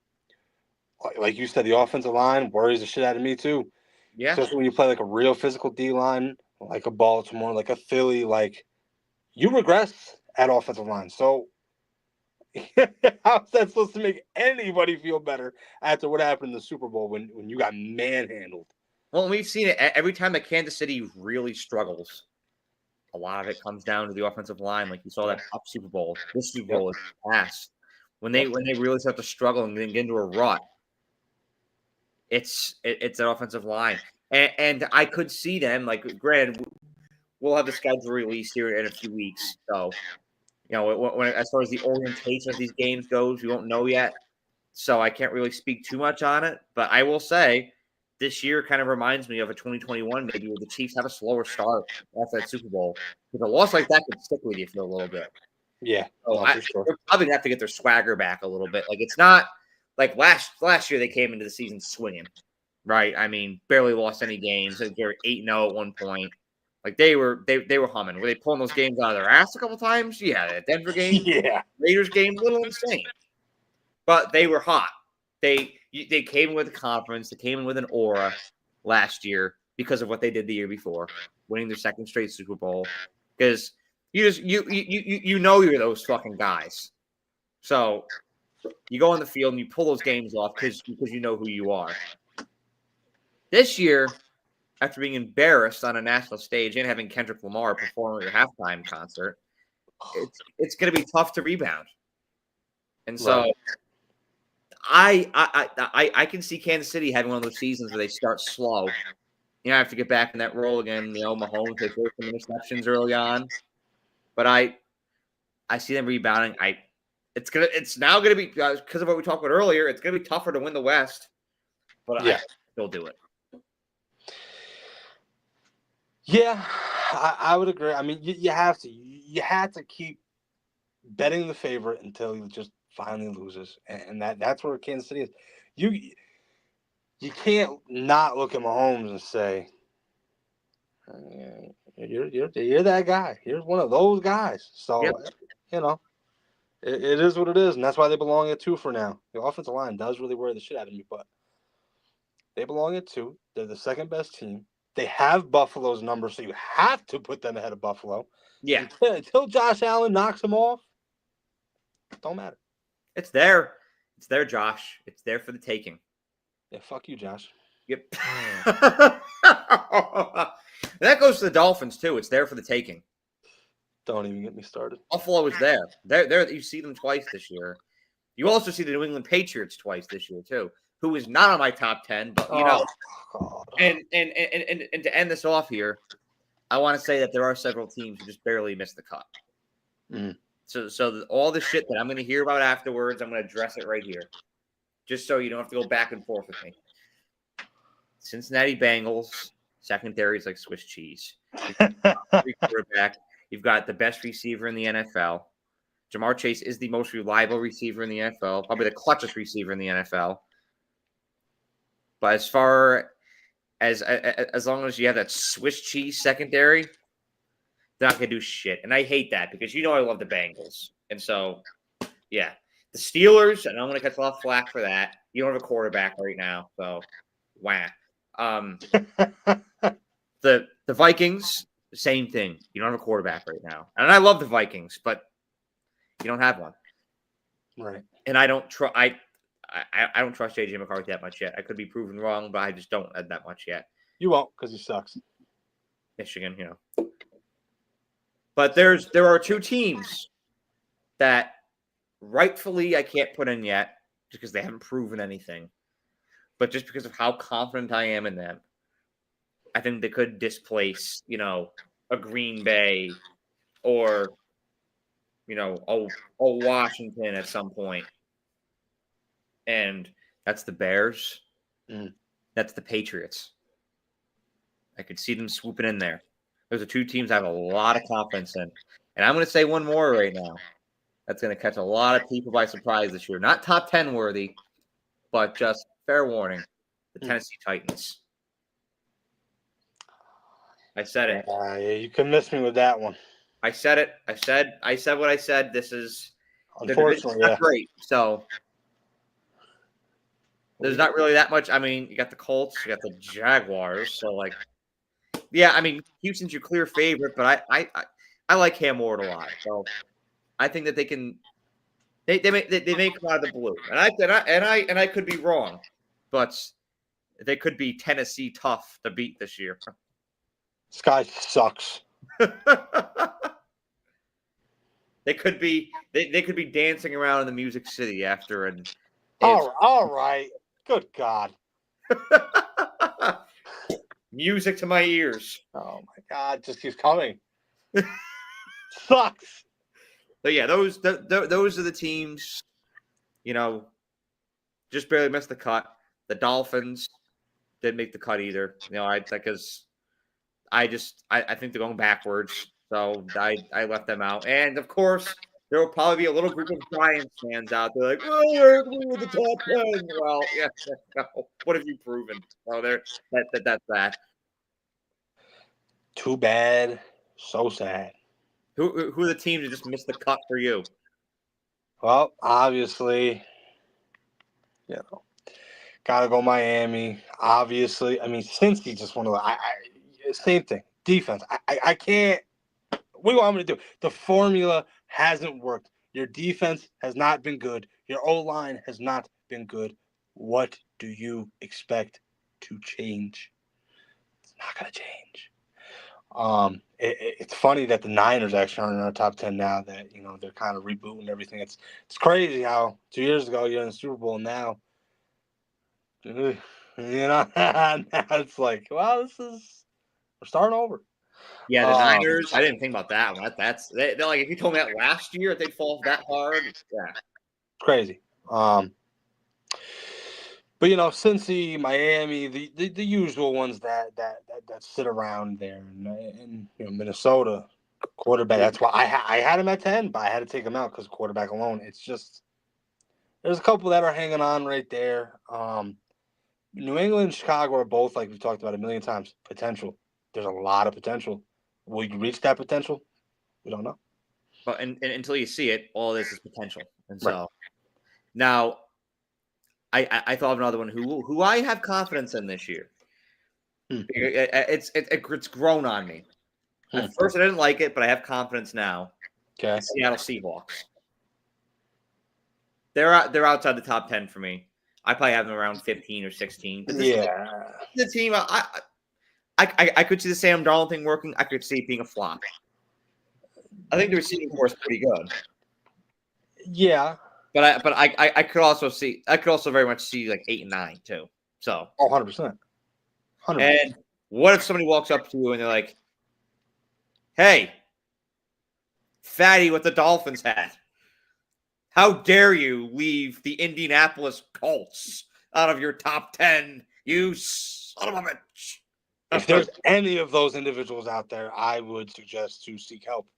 Like you said, the offensive line worries the shit out of me too. Yeah. Especially when you play like a real physical D line, like a Baltimore, like a Philly, like you regress at offensive line. So how's that supposed to make anybody feel better after what happened in the Super Bowl when you got manhandled? Well, we've seen it every time that Kansas City really struggles. A lot of it comes down to the offensive line, like you saw that top Super Bowl. This Super Bowl is past. When they really start to struggle and then get into a rut, it's an offensive line. And I could see them, like, granted, we'll have the schedule released here in a few weeks. So, as far as the orientation of these games goes, we won't know yet. So I can't really speak too much on it. But I will say this year kind of reminds me of a 2021, maybe, where the Chiefs have a slower start after that Super Bowl. Because a loss like that could stick with you for a little bit. Yeah, So for sure. they're probably going to have to get their swagger back a little bit. Like, it's not like last year they came into the season swinging, right? I mean, barely lost any games. They were 8-0 at one point. Like, they were humming. Were they pulling those games out of their ass a couple times? Yeah, that Denver game, Yeah. Raiders game, a little insane. But they were hot. They came with confidence. They came in with an aura last year because of what they did the year before, winning their second straight Super Bowl. Because you know you're those fucking guys. So you go on the field and you pull those games off because you know who you are. This year, after being embarrassed on a national stage and having Kendrick Lamar perform at your halftime concert, it's going to be tough to rebound. And so Right. I can see Kansas City having one of those seasons where they start slow. I have to get back in that role again. Mahomes, they throw some interceptions early on, but I see them rebounding. It's now gonna be because of what we talked about earlier. It's gonna be tougher to win the West, but Yeah. they'll do it. Yeah, I would agree. I mean, you have to. You have to keep betting the favorite until he just finally loses, and that's where Kansas City is. You can't not look at Mahomes and say, you're that guy. You're one of those guys. So it is what it is, and that's why they belong at 2 for now. The offensive line does really worry the shit out of me, but they belong at 2. They're the second best team. They have Buffalo's number, so you have to put them ahead of Buffalo. Yeah. Until Josh Allen knocks them off, don't matter. It's there. It's there, Josh. It's there for the taking. Yeah, fuck you, Josh. Yep. That goes to the Dolphins, too. It's there for the taking. Don't even get me started. Buffalo is there. There. You see them twice this year. You also see the New England Patriots twice this year, too, who is not on my top 10, but, and to end this off here, I want to say that there are several teams who just barely missed the cut. Mm. So all the shit that I'm going to hear about afterwards, I'm going to address it right here, just so you don't have to go back and forth with me. Cincinnati Bengals secondary is like Swiss cheese. Quarterback. You've got the best receiver in the NFL. Jamar Chase is the most reliable receiver in the NFL, probably the clutchest receiver in the NFL. But as far as long as you have that Swiss cheese secondary, they're not going to do shit. And I hate that because I love the Bengals. And so, yeah. The Steelers, and I'm going to catch a lot of flack for that. You don't have a quarterback right now. So, wah. The Vikings, the same thing. You don't have a quarterback right now. And I love the Vikings, but you don't have one. Right. And I don't trust I don't trust JJ McCarthy that much yet. I could be proven wrong, but I just don't that much yet. You won't because he sucks. Michigan, But there are 2 teams that rightfully I can't put in yet because they haven't proven anything. But just because of how confident I am in them, I think they could displace, a Green Bay or Washington at some point. And that's the Bears. That's the Patriots. I could see them swooping in there. Those are two teams I have a lot of confidence in. And I'm going to say one more right now. That's going to catch a lot of people by surprise this year. Not top 10 worthy, but just fair warning. The Tennessee Titans. I said it. Yeah, you can miss me with that one. I said it. I said what I said. This is unfortunately not great. So there's not really that much. I mean, you got the Colts, you got the Jaguars. So yeah, I mean, Houston's your clear favorite, but I like Cam Ward a lot. So I think that they can. They may come out of the blue, and I could be wrong, but they could be Tennessee tough to beat this year. This guy sucks. They could be dancing around in the Music City after an. All right. Good God. Music to my ears. Oh my God! Just keeps coming. Sucks. But yeah, those are the teams. Just barely missed the cut. The Dolphins didn't make the cut either. I think they're going backwards. So I left them out. And of course, there will probably be a little group of Giants fans out there like, oh, we were the top 10. Well, yeah, no. What have you proven? Well, that's that. Too bad. So sad. Who are the teams that just missed the cut for you? Well, obviously, gotta go Miami. Obviously, I mean, Cincy just one of the same thing. Defense. I can't. What do you want me to do? The formula hasn't worked. Your defense has not been good. Your O-line has not been good. What do you expect to change? It's not gonna change. It's funny that the Niners actually are in our top 10 now. That they're kind of rebooting everything. It's crazy how 2 years ago you're in the Super Bowl. Now, now it's like, well, we're starting over. Yeah, the Niners. I didn't think about that one. They're like, if you told me that last year, if they'd fall that hard, yeah, it's crazy. But Cincy, Miami, the usual ones that sit around there, and Minnesota quarterback. That's why I had him at 10, but I had to take him out because quarterback alone. It's just there's a couple that are hanging on right there. New England and Chicago are both, like we've talked about a million times, potential. There's a lot of potential. Will you reach that potential? We don't know. But until you see it, all this is potential. And so now. I thought of another one who I have confidence in this year. It's grown on me. At first, I didn't like it, but I have confidence now. Okay. Seattle Seahawks. They're outside the top 10 for me. I probably have them around 15 or 16. But the team, I could see the Sam Darnold thing working. I could see it being a flop. I think the receiving core is pretty good. Yeah. But I could also very much see like 8 and 9 too. So 100%. And what if somebody walks up to you and they're like, "Hey, fatty, what the Dolphins had? How dare you leave the Indianapolis Colts out of your top 10? You son of a bitch!" If there's any of those individuals out there, I would suggest to seek help.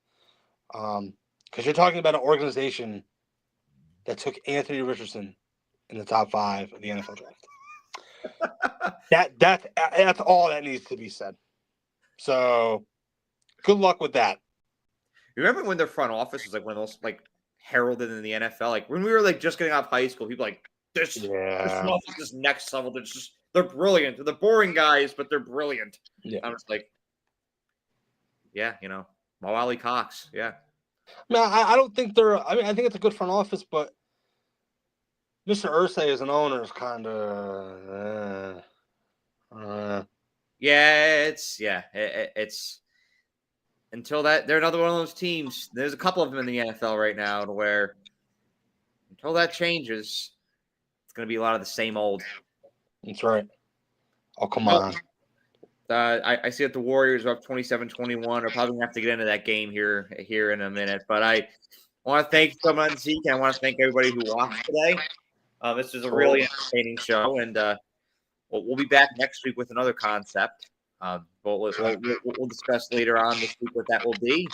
Because you're talking about an organization that took Anthony Richardson in the top 5 of the NFL draft. That's all that needs to be said. So, good luck with that. Remember when their front office was like one of those like heralded in the NFL? Like when we were like just getting out of high school, people like this front office is next level. They're brilliant. They're the boring guys, but they're brilliant. Yeah. I'm just like, yeah, Mo Ali Cox, yeah. I don't think they're. I mean, I think it's a good front office, but Mr. Irsay as an owner is kind of. It's until that they're another one of those teams. There's a couple of them in the NFL right now to where until that changes, it's going to be a lot of the same old. That's right. Oh, come on. I see that the Warriors are up 27-21. Are probably going to have to get into that game here in a minute. But I want to thank you so much, Zeke, and I want to thank everybody who watched today. This was a really entertaining show, and we'll be back next week with another concept. But we'll discuss later on this week what that will be.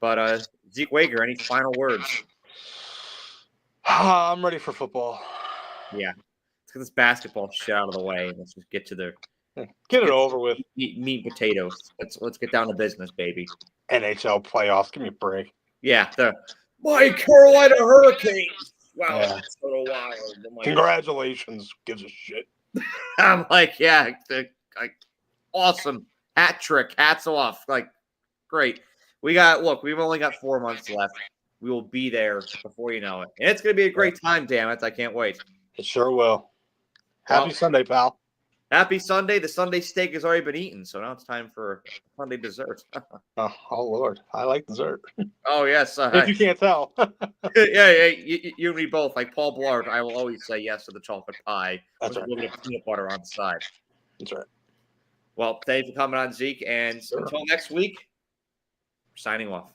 But Zeke Wager, any final words? I'm ready for football. Yeah. Let's get this basketball shit out of the way. Let's just get to get it over with. Meat and potatoes. Let's get down to business, baby. NHL playoffs. Give me a break. Yeah, my Carolina Hurricanes. Wow, Yeah. that's so wild. Congratulations. Gives a shit. I'm like, yeah, awesome. Hat trick. Hats off. Like, great. We've only got 4 months left. We will be there before you know it. And it's going to be a great time, damn it. I can't wait. It sure will. Happy Sunday, pal. Happy Sunday. The Sunday steak has already been eaten, so now it's time for Sunday dessert. oh, Lord. I like dessert. Oh, yes. If you can't tell. yeah, you and me both. Like Paul Blart, I will always say yes to the chocolate pie with a little bit of peanut butter on the side. That's right. Well, thanks for coming on, Zeke, and until next week, signing off.